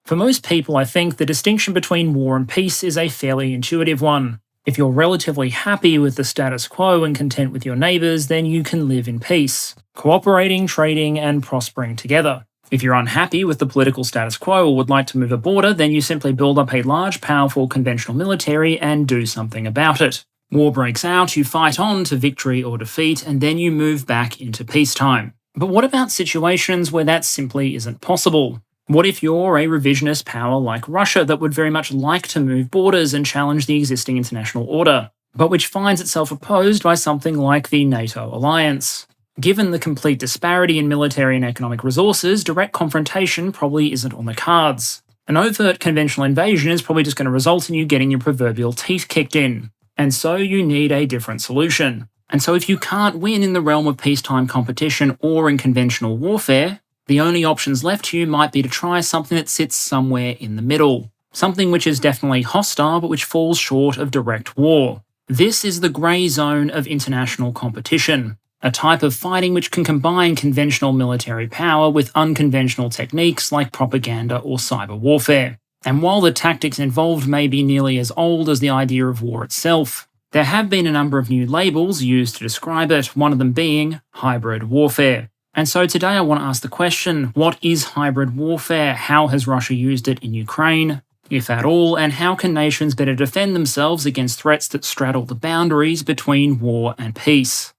For most people, I think the distinction between war and peace is a fairly intuitive one. If you're relatively happy with the status quo and content with your neighbours, then you can live in peace, cooperating, trading, and prospering together. If you're unhappy with the political status quo or would like to move a border, then you simply build up a large, powerful conventional military and do something about it. War breaks out, you fight on to victory or defeat, and then you move back into peacetime. But what about situations where that simply isn't possible? What if you're a revisionist power like Russia that would very much like to move borders and challenge the existing international order, but which finds itself opposed by something like the NATO alliance? Given the complete disparity in military and economic resources, direct confrontation probably isn't on the cards. An overt conventional invasion is probably just going to result in you getting your proverbial teeth kicked in. And so you need a different solution. And so if you can't win in the realm of peacetime competition or in conventional warfare, the only options left to you might be to try something that sits somewhere in the middle. Something which is definitely hostile but which falls short of direct war. This is the grey zone of international competition. A type of fighting which can combine conventional military power with unconventional techniques like propaganda or cyber warfare. And while the tactics involved may be nearly as old as the idea of war itself, there have been a number of new labels used to describe it, one of them being hybrid warfare. And so today I want to ask the question, what is hybrid warfare? How has Russia used it in Ukraine, if at all, and how can nations better defend themselves against threats that straddle the boundaries between war and peace?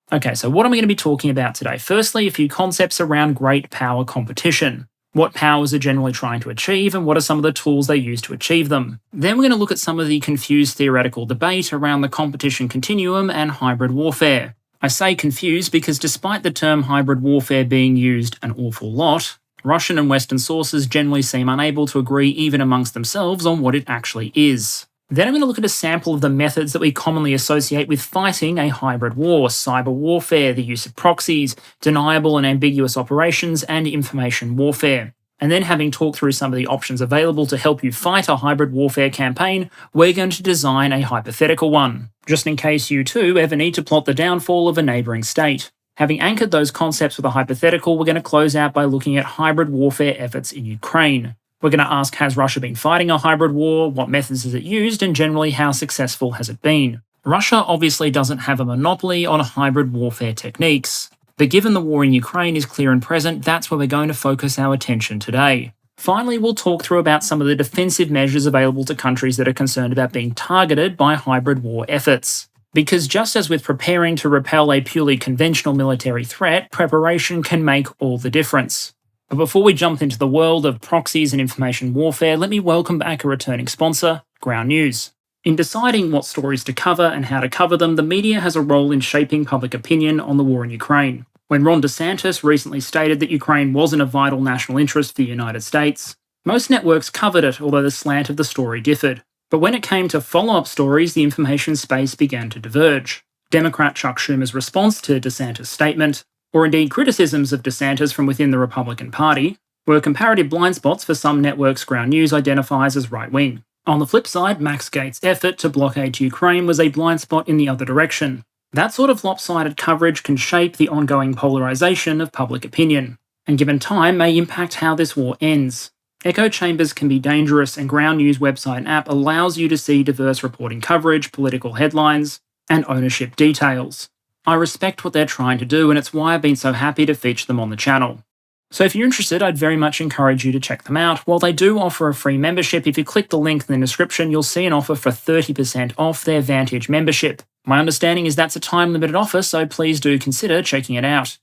Okay, so what am I going to be talking about today? Firstly, a few concepts around great power competition. What powers are generally trying to achieve, and what are some of the tools they use to achieve them. Then we're going to look at some of the confused theoretical debate around the competition continuum and hybrid warfare. I say confused because despite the term hybrid warfare being used an awful lot, Russian and Western sources generally seem unable to agree even amongst themselves on what it actually is. Then I'm going to look at a sample of the methods that we commonly associate with fighting a hybrid war: cyber warfare, the use of proxies, deniable and ambiguous operations, and information warfare. And then, having talked through some of the options available to help you fight a hybrid warfare campaign, we're going to design a hypothetical one, just in case you too ever need to plot the downfall of a neighbouring state. Having anchored those concepts with a hypothetical, we're going to close out by looking at hybrid warfare efforts in Ukraine. We're going to ask, has Russia been fighting a hybrid war, what methods has it used, and generally how successful has it been? Russia obviously doesn't have a monopoly on hybrid warfare techniques, but given the war in Ukraine is clear and present, that's where we're going to focus our attention today. Finally, we'll talk through about some of the defensive measures available to countries that are concerned about being targeted by hybrid war efforts. Because just as with preparing to repel a purely conventional military threat, preparation can make all the difference. But before we jump into the world of proxies and information warfare, let me welcome back a returning sponsor, Ground News. In deciding what stories to cover and how to cover them, the media has a role in shaping public opinion on the war in Ukraine. When Ron DeSantis recently stated that Ukraine wasn't a vital national interest for the United States, most networks covered it, although the slant of the story differed. But when it came to follow-up stories, the information space began to diverge. Democrat Chuck Schumer's response to DeSantis' statement, or indeed criticisms of DeSantis from within the Republican Party, were comparative blind spots for some networks Ground News identifies as right-wing. On the flip side, Max Gates' effort to blockade Ukraine was a blind spot in the other direction. That sort of lopsided coverage can shape the ongoing polarization of public opinion, and given time may impact how this war ends. Echo chambers can be dangerous, and Ground News website and app allows you to see diverse reporting coverage, political headlines, and ownership details. I respect what they're trying to do, and it's why I've been so happy to feature them on the channel. So if you're interested, I'd very much encourage you to check them out. While they do offer a free membership, if you click the link in the description, you'll see an offer for 30% off their Vantage membership. My understanding is that's a time-limited offer, so please do consider checking it out.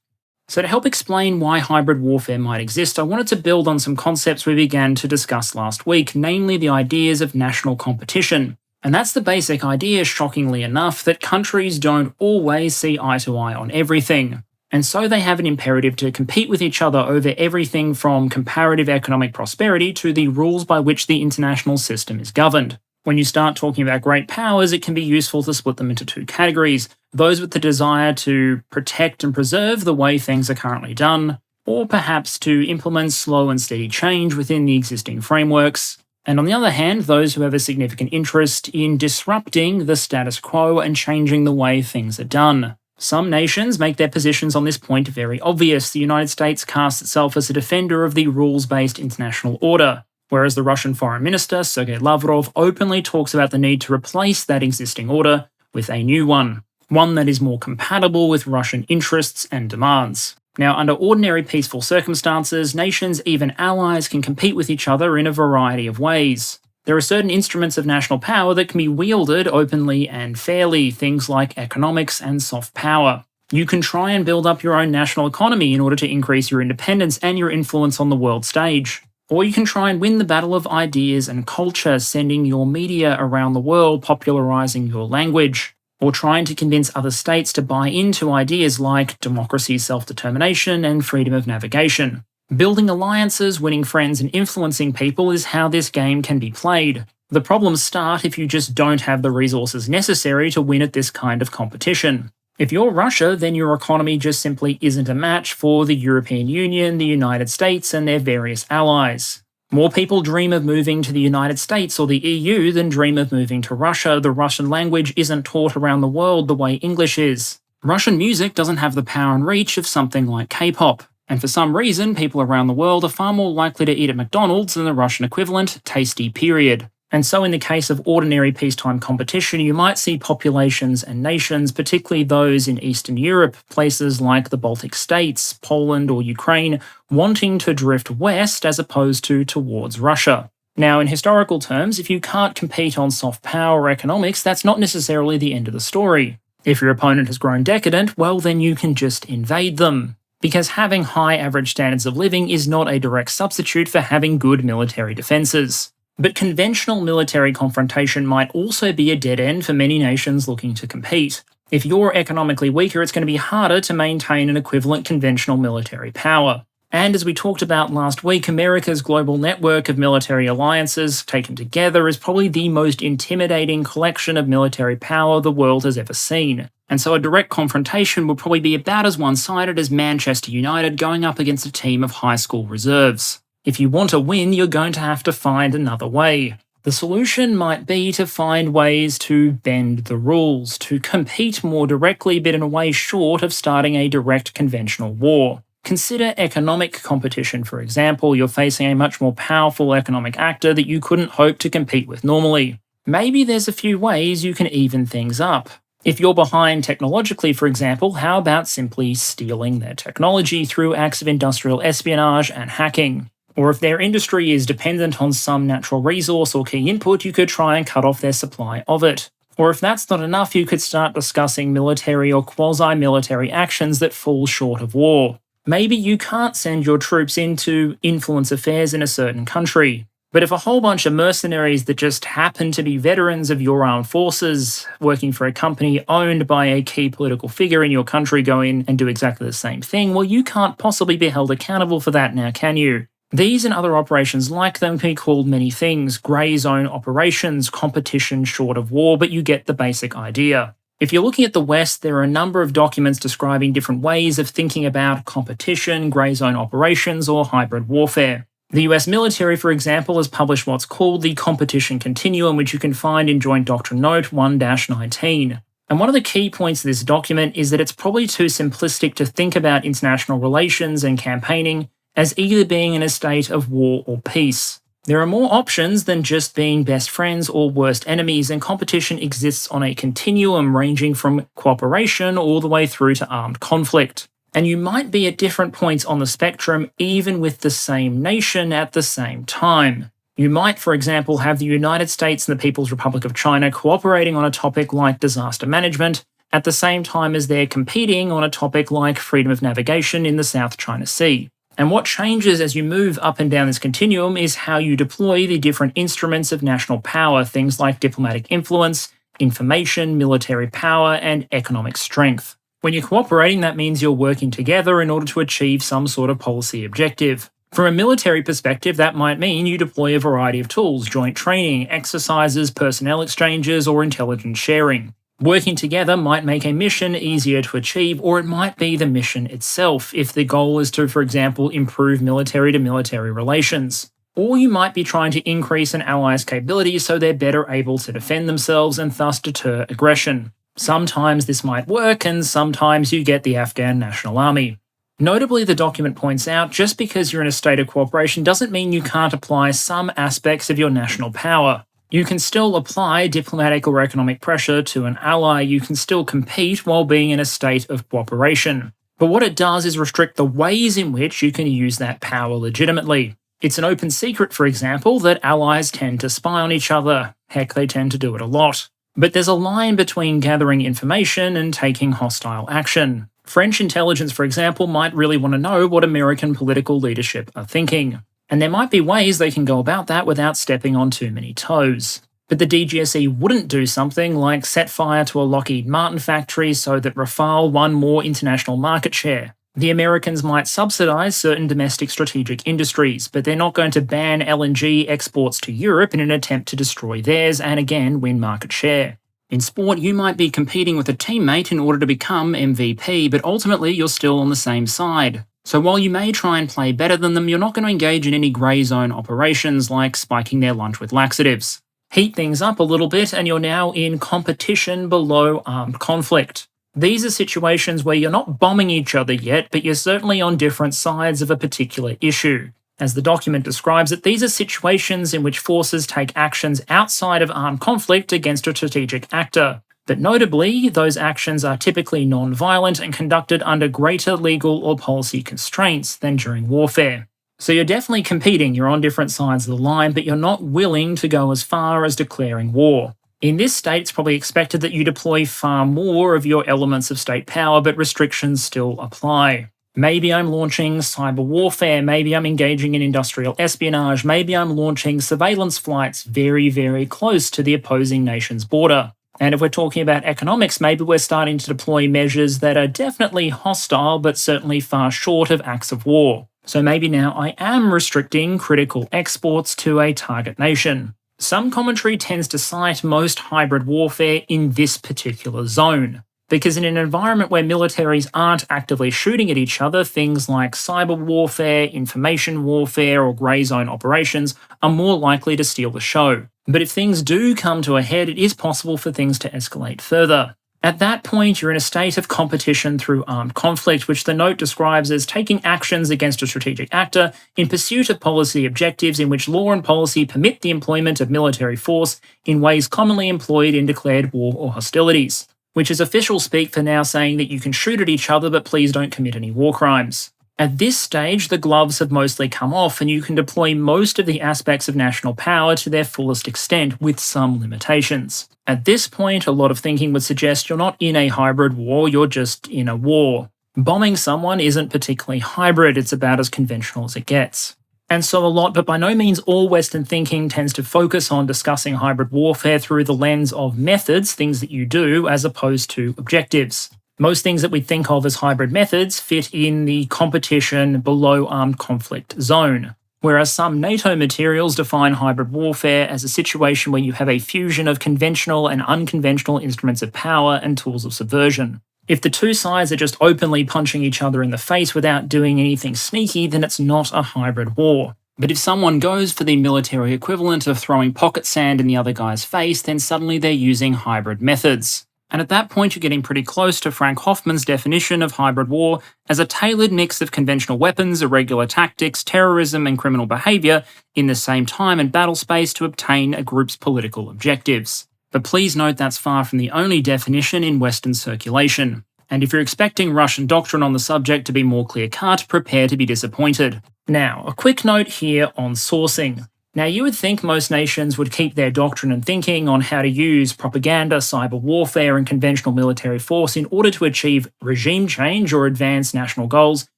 So to help explain why hybrid warfare might exist, I wanted to build on some concepts we began to discuss last week, namely the ideas of national competition. And that's the basic idea, shockingly enough, that countries don't always see eye to eye on everything. And so they have an imperative to compete with each other over everything from comparative economic prosperity to the rules by which the international system is governed. When you start talking about great powers, it can be useful to split them into two categories: those with the desire to protect and preserve the way things are currently done, or perhaps to implement slow and steady change within the existing frameworks. And on the other hand, those who have a significant interest in disrupting the status quo and changing the way things are done. Some nations make their positions on this point very obvious. The United States casts itself as a defender of the rules-based international order. whereas the Russian Foreign Minister, Sergei Lavrov, openly talks about the need to replace that existing order with a new one that is more compatible with Russian interests and demands. Now, under ordinary peaceful circumstances, nations, even allies, can compete with each other in a variety of ways. There are certain instruments of national power that can be wielded openly and fairly, things like economics and soft power. You can try and build up your own national economy in order to increase your independence and your influence on the world stage. Or you can try and win the battle of ideas and culture, sending your media around the world, popularizing your language, or trying to convince other states to buy into ideas like democracy, self-determination, and freedom of navigation. Building alliances, winning friends, and influencing people is how this game can be played. The problems start if you just don't have the resources necessary to win at this kind of competition. If you're Russia, then your economy just simply isn't a match for the European Union, the United States, and their various allies. More people dream of moving to the United States or the EU than dream of moving to Russia. The Russian language isn't taught around the world the way English is. Russian music doesn't have the power and reach of something like K-pop. And for some reason, people around the world are far more likely to eat at McDonald's than the Russian equivalent, tasty period. And so in the case of ordinary peacetime competition, you might see populations and nations, particularly those in Eastern Europe, places like the Baltic states, Poland or Ukraine, wanting to drift west as opposed to towards Russia. Now, in historical terms, if you can't compete on soft power or economics, that's not necessarily the end of the story. If your opponent has grown decadent, well, then you can just invade them. Because having high average standards of living is not a direct substitute for having good military defences. But conventional military confrontation might also be a dead end for many nations looking to compete. If you're economically weaker, it's going to be harder to maintain an equivalent conventional military power. And as we talked about last week, America's global network of military alliances taken together is probably the most intimidating collection of military power the world has ever seen. And so a direct confrontation would probably be about as one-sided as Manchester United going up against a team of high school reserves. If you want to win, you're going to have to find another way. The solution might be to find ways to bend the rules, to compete more directly but in a way short of starting a direct conventional war. Consider economic competition, for example. You're facing a much more powerful economic actor that you couldn't hope to compete with normally. Maybe there's a few ways you can even things up. If you're behind technologically, for example, how about simply stealing their technology through acts of industrial espionage and hacking? Or if their industry is dependent on some natural resource or key input, you could try and cut off their supply of it. Or if that's not enough, you could start discussing military or quasi-military actions that fall short of war. Maybe you can't send your troops in to influence affairs in a certain country. But if a whole bunch of mercenaries that just happen to be veterans of your armed forces working for a company owned by a key political figure in your country go in and do exactly the same thing, well, you can't possibly be held accountable for that now, can you? These and other operations like them can be called many things: grey zone operations, competition short of war, but you get the basic idea. If you're looking at the West, there are a number of documents describing different ways of thinking about competition, grey zone operations, or hybrid warfare. The US military, for example, has published what's called the Competition Continuum, which you can find in Joint Doctrine Note 1-19. And one of the key points of this document is that it's probably too simplistic to think about international relations and campaigning as either being in a state of war or peace. There are more options than just being best friends or worst enemies, and competition exists on a continuum ranging from cooperation all the way through to armed conflict. And you might be at different points on the spectrum even with the same nation at the same time. You might, for example, have the United States and the People's Republic of China cooperating on a topic like disaster management at the same time as they're competing on a topic like freedom of navigation in the South China Sea. And what changes as you move up and down this continuum is how you deploy the different instruments of national power, things like diplomatic influence, information, military power, and economic strength. When you're cooperating, that means you're working together in order to achieve some sort of policy objective. From a military perspective, that might mean you deploy a variety of tools: joint training, exercises, personnel exchanges, or intelligence sharing. Working together might make a mission easier to achieve, or it might be the mission itself, if the goal is to, for example, improve military-to-military relations. Or you might be trying to increase an ally's capabilities so they're better able to defend themselves and thus deter aggression. Sometimes this might work, and sometimes you get the Afghan National Army. Notably, the document points out just because you're in a state of cooperation doesn't mean you can't apply some aspects of your national power. You can still apply diplomatic or economic pressure to an ally, you can still compete while being in a state of cooperation. But what it does is restrict the ways in which you can use that power legitimately. It's an open secret, for example, that allies tend to spy on each other. Heck, they tend to do it a lot. But there's a line between gathering information and taking hostile action. French intelligence, for example, might really want to know what American political leadership are thinking. And there might be ways they can go about that without stepping on too many toes. But the DGSE wouldn't do something like set fire to a Lockheed Martin factory so that Rafale won more international market share. The Americans might subsidise certain domestic strategic industries, but they're not going to ban LNG exports to Europe in an attempt to destroy theirs and again win market share. In sport, you might be competing with a teammate in order to become MVP, but ultimately you're still on the same side. So while you may try and play better than them, you're not going to engage in any grey zone operations like spiking their lunch with laxatives. Heat things up a little bit and you're now in competition below armed conflict. These are situations where you're not bombing each other yet, but you're certainly on different sides of a particular issue. As the document describes it, these are situations in which forces take actions outside of armed conflict against a strategic actor. But notably, those actions are typically non-violent and conducted under greater legal or policy constraints than during warfare. So you're definitely competing, you're on different sides of the line, but you're not willing to go as far as declaring war. In this state, it's probably expected that you deploy far more of your elements of state power, but restrictions still apply. Maybe I'm launching cyber warfare, maybe I'm engaging in industrial espionage, maybe I'm launching surveillance flights very, very close to the opposing nation's border. And if we're talking about economics, maybe we're starting to deploy measures that are definitely hostile, but certainly far short of acts of war. So maybe now I am restricting critical exports to a target nation. Some commentary tends to cite most hybrid warfare in this particular zone, because in an environment where militaries aren't actively shooting at each other, things like cyber warfare, information warfare, or grey zone operations are more likely to steal the show. But if things do come to a head, it is possible for things to escalate further. At that point, you're in a state of competition through armed conflict, which the note describes as taking actions against a strategic actor in pursuit of policy objectives in which law and policy permit the employment of military force in ways commonly employed in declared war or hostilities, which is official speak for now saying that you can shoot at each other, but please don't commit any war crimes. At this stage, the gloves have mostly come off and you can deploy most of the aspects of national power to their fullest extent with some limitations. At this point, a lot of thinking would suggest you're not in a hybrid war, you're just in a war. Bombing someone isn't particularly hybrid, it's about as conventional as it gets. And so a lot, but by no means all Western thinking tends to focus on discussing hybrid warfare through the lens of methods, things that you do, as opposed to objectives. Most things that we think of as hybrid methods fit in the competition below armed conflict zone, whereas some NATO materials define hybrid warfare as a situation where you have a fusion of conventional and unconventional instruments of power and tools of subversion. If the two sides are just openly punching each other in the face without doing anything sneaky, then it's not a hybrid war. But if someone goes for the military equivalent of throwing pocket sand in the other guy's face, then suddenly they're using hybrid methods. And at that point, you're getting pretty close to Frank Hoffman's definition of hybrid war as a tailored mix of conventional weapons, irregular tactics, terrorism, and criminal behaviour in the same time and battle space to obtain a group's political objectives. But please note that's far from the only definition in Western circulation. And if you're expecting Russian doctrine on the subject to be more clear-cut, prepare to be disappointed. Now, a quick note here on sourcing. Now, you would think most nations would keep their doctrine and thinking on how to use propaganda, cyber warfare, and conventional military force in order to achieve regime change or advance national goals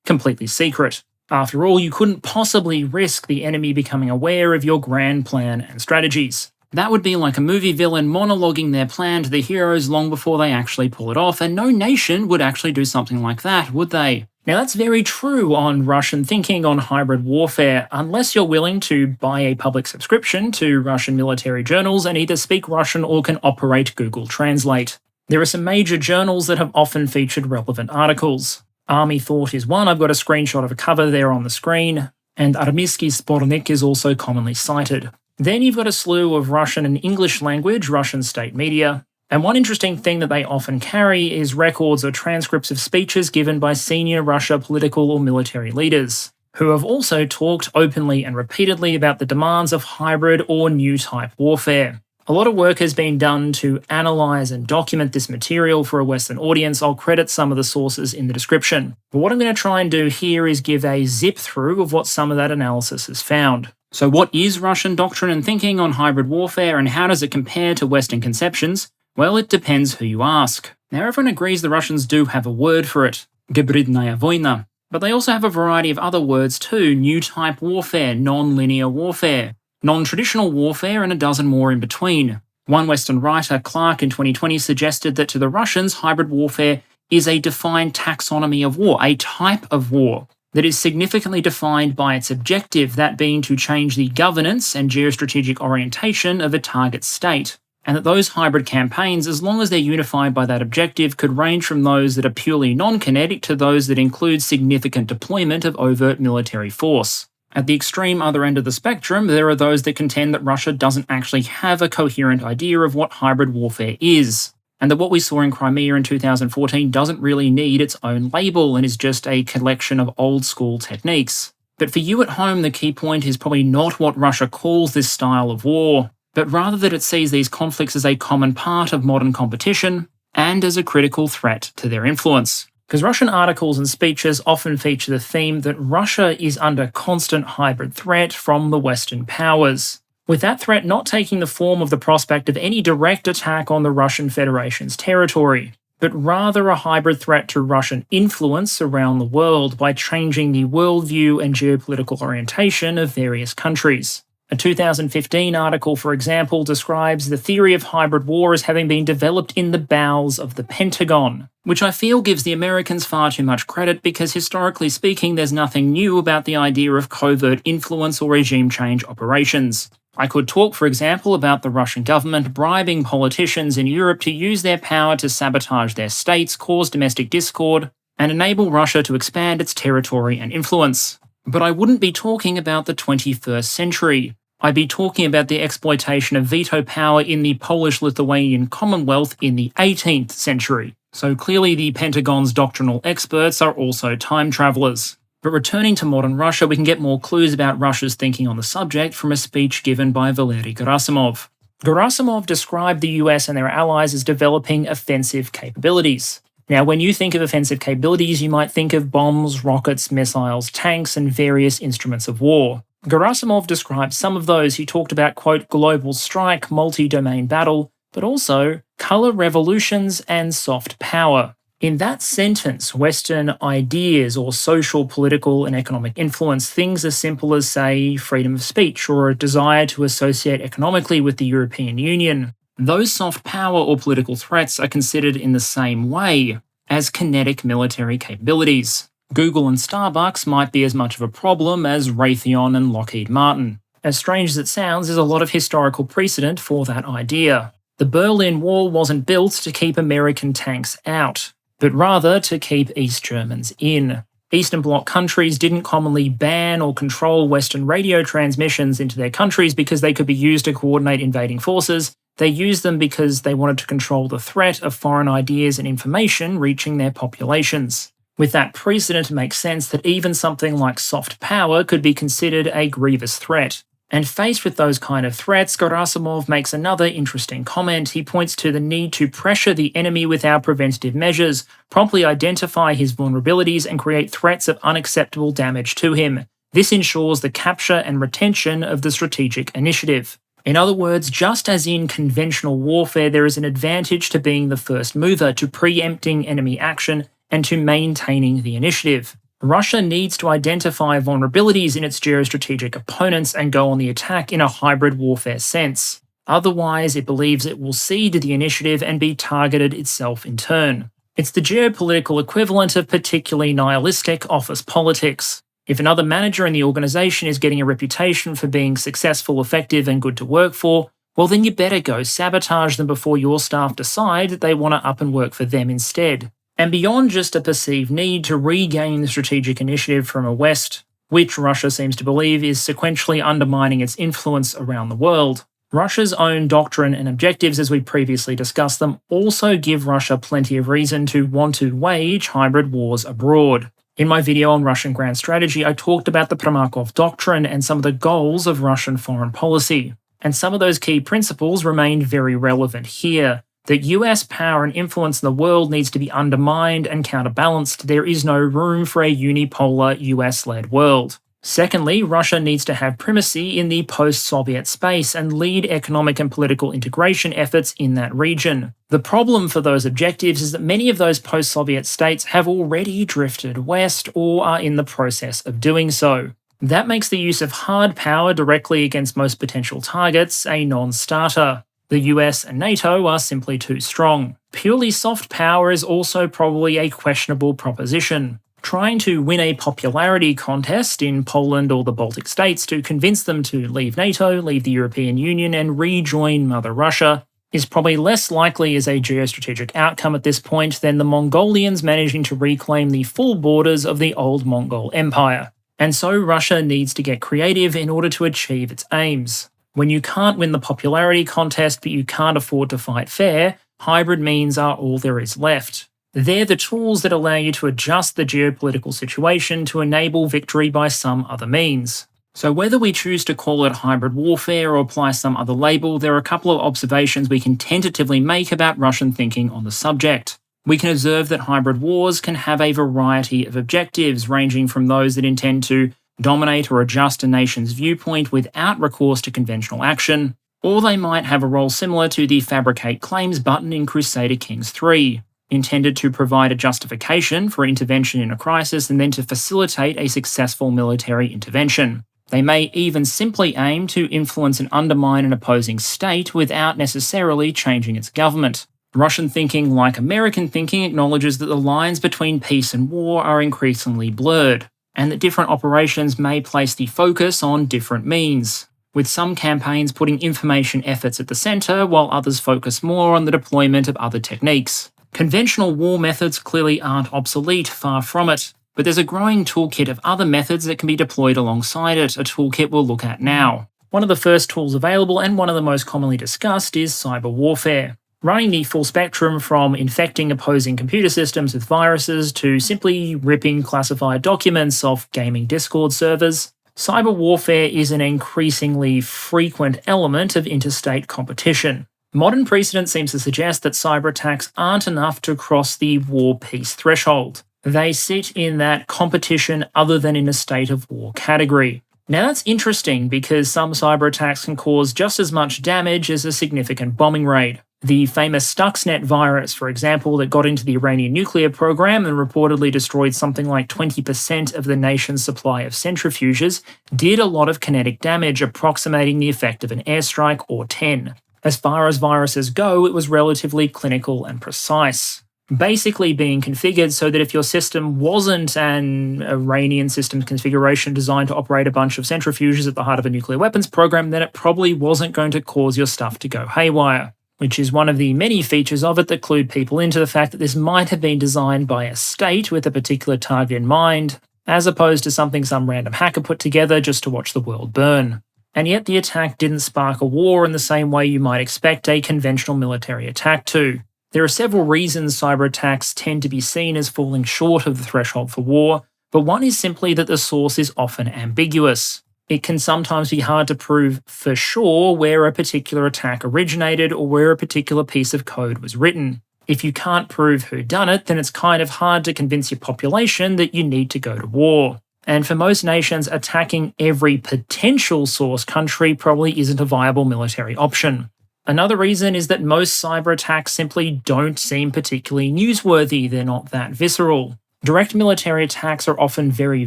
completely secret. After all, you couldn't possibly risk the enemy becoming aware of your grand plan and strategies. That would be like a movie villain monologuing their plan to the heroes long before they actually pull it off, and no nation would actually do something like that, would they? Now that's very true on Russian thinking on hybrid warfare, unless you're willing to buy a public subscription to Russian military journals and either speak Russian or can operate Google Translate. There are some major journals that have often featured relevant articles. Army Thought is one, I've got a screenshot of a cover there on the screen, and Armyski Spornik is also commonly cited. Then you've got a slew of Russian and English language Russian state media, And one interesting thing that they often carry is records or transcripts of speeches given by senior Russia political or military leaders, who have also talked openly and repeatedly about the demands of hybrid or new type warfare. A lot of work has been done to analyse and document this material for a Western audience. I'll credit some of the sources in the description. But what I'm going to try and do here is give a zip through of what some of that analysis has found. So what is Russian doctrine and thinking on hybrid warfare, and how does it compare to Western conceptions? Well, it depends who you ask. Now, everyone agrees the Russians do have a word for it, gibridnaya voyna, but they also have a variety of other words too: new type warfare, non-linear warfare, non-traditional warfare, and a dozen more in between. One Western writer, Clark, in 2020 suggested that to the Russians, hybrid warfare is a defined taxonomy of war, a type of war that is significantly defined by its objective, that being to change the governance and geostrategic orientation of a target state. And that those hybrid campaigns, as long as they're unified by that objective, could range from those that are purely non-kinetic to those that include significant deployment of overt military force. At the extreme other end of the spectrum, there are those that contend that Russia doesn't actually have a coherent idea of what hybrid warfare is, and that what we saw in Crimea in 2014 doesn't really need its own label and is just a collection of old-school techniques. But for you at home, the key point is probably not what Russia calls this style of war, but rather that it sees these conflicts as a common part of modern competition and as a critical threat to their influence. Because Russian articles and speeches often feature the theme that Russia is under constant hybrid threat from the Western powers, with that threat not taking the form of the prospect of any direct attack on the Russian Federation's territory, but rather a hybrid threat to Russian influence around the world by changing the worldview and geopolitical orientation of various countries. A 2015 article, for example, describes the theory of hybrid war as having been developed in the bowels of the Pentagon, which I feel gives the Americans far too much credit because, historically speaking, there's nothing new about the idea of covert influence or regime change operations. I could talk, for example, about the Russian government bribing politicians in Europe to use their power to sabotage their states, cause domestic discord, and enable Russia to expand its territory and influence. But I wouldn't be talking about the 21st century. I'd be talking about the exploitation of veto power in the Polish-Lithuanian Commonwealth in the 18th century. So clearly the Pentagon's doctrinal experts are also time travelers. But returning to modern Russia, we can get more clues about Russia's thinking on the subject from a speech given by Valery Gerasimov. Gerasimov described the US and their allies as developing offensive capabilities. Now, when you think of offensive capabilities, you might think of bombs, rockets, missiles, tanks, and various instruments of war. Gerasimov described some of those. He talked about, quote, global strike, multi-domain battle, but also color revolutions and soft power. In that sentence, Western ideas or social, political, and economic influence, things as simple as, say, freedom of speech or a desire to associate economically with the European Union, those soft power or political threats are considered in the same way as kinetic military capabilities. Google and Starbucks might be as much of a problem as Raytheon and Lockheed Martin. As strange as it sounds, there's a lot of historical precedent for that idea. The Berlin Wall wasn't built to keep American tanks out, but rather to keep East Germans in. Eastern Bloc countries didn't commonly ban or control Western radio transmissions into their countries because they could be used to coordinate invading forces. They used them because they wanted to control the threat of foreign ideas and information reaching their populations. With that precedent, it makes sense that even something like soft power could be considered a grievous threat. And faced with those kind of threats, Gerasimov makes another interesting comment. He points to the need to pressure the enemy with our preventative measures, promptly identify his vulnerabilities, and create threats of unacceptable damage to him. This ensures the capture and retention of the strategic initiative. In other words, just as in conventional warfare, there is an advantage to being the first mover, to preempting enemy action, and to maintaining the initiative. Russia needs to identify vulnerabilities in its geostrategic opponents and go on the attack in a hybrid warfare sense. Otherwise, it believes it will cede the initiative and be targeted itself in turn. It's the geopolitical equivalent of particularly nihilistic office politics. If another manager in the organization is getting a reputation for being successful, effective, and good to work for, well then you better go sabotage them before your staff decide that they want to up and work for them instead. And beyond just a perceived need to regain the strategic initiative from a West, which Russia seems to believe is sequentially undermining its influence around the world, Russia's own doctrine and objectives, as we previously discussed them, also give Russia plenty of reason to want to wage hybrid wars abroad. In my video on Russian grand strategy, I talked about the Primakov doctrine and some of the goals of Russian foreign policy. And some of those key principles remain very relevant here. That US power and influence in the world needs to be undermined and counterbalanced. There is no room for a unipolar US-led world. Secondly, Russia needs to have primacy in the post-Soviet space and lead economic and political integration efforts in that region. The problem for those objectives is that many of those post-Soviet states have already drifted west or are in the process of doing so. That makes the use of hard power directly against most potential targets a non-starter. The US and NATO are simply too strong. Purely soft power is also probably a questionable proposition. Trying to win a popularity contest in Poland or the Baltic states to convince them to leave NATO, leave the European Union, and rejoin Mother Russia is probably less likely as a geostrategic outcome at this point than the Mongolians managing to reclaim the full borders of the old Mongol Empire. And so Russia needs to get creative in order to achieve its aims. When you can't win the popularity contest but you can't afford to fight fair, hybrid means are all there is left. They're the tools that allow you to adjust the geopolitical situation to enable victory by some other means. So whether we choose to call it hybrid warfare or apply some other label, there are a couple of observations we can tentatively make about Russian thinking on the subject. We can observe that hybrid wars can have a variety of objectives, ranging from those that intend to dominate or adjust a nation's viewpoint without recourse to conventional action, or they might have a role similar to the Fabricate Claims button in Crusader Kings 3. Intended to provide a justification for intervention in a crisis and then to facilitate a successful military intervention. They may even simply aim to influence and undermine an opposing state without necessarily changing its government. Russian thinking, like American thinking, acknowledges that the lines between peace and war are increasingly blurred, and that different operations may place the focus on different means, with some campaigns putting information efforts at the centre while others focus more on the deployment of other techniques. Conventional war methods clearly aren't obsolete, far from it, but there's a growing toolkit of other methods that can be deployed alongside it, a toolkit we'll look at now. One of the first tools available and one of the most commonly discussed is cyber warfare. Running the full spectrum from infecting opposing computer systems with viruses to simply ripping classified documents off gaming Discord servers, cyber warfare is an increasingly frequent element of interstate competition. Modern precedent seems to suggest that cyber attacks aren't enough to cross the war-peace threshold. They sit in that competition other than in a state of war category. Now that's interesting because some cyber attacks can cause just as much damage as a significant bombing raid. The famous Stuxnet virus, for example, that got into the Iranian nuclear program and reportedly destroyed something like 20% of the nation's supply of centrifuges, did a lot of kinetic damage, approximating the effect of an airstrike or 10. As far as viruses go, it was relatively clinical and precise, basically being configured so that if your system wasn't an Iranian systems configuration designed to operate a bunch of centrifuges at the heart of a nuclear weapons program, then it probably wasn't going to cause your stuff to go haywire, which is one of the many features of it that clued people into the fact that this might have been designed by a state with a particular target in mind, as opposed to something some random hacker put together just to watch the world burn. And yet the attack didn't spark a war in the same way you might expect a conventional military attack to. There are several reasons cyber attacks tend to be seen as falling short of the threshold for war, but one is simply that the source is often ambiguous. It can sometimes be hard to prove for sure where a particular attack originated or where a particular piece of code was written. If you can't prove who done it, then it's kind of hard to convince your population that you need to go to war. And for most nations, attacking every potential source country probably isn't a viable military option. Another reason is that most cyber attacks simply don't seem particularly newsworthy, they're not that visceral. Direct military attacks are often very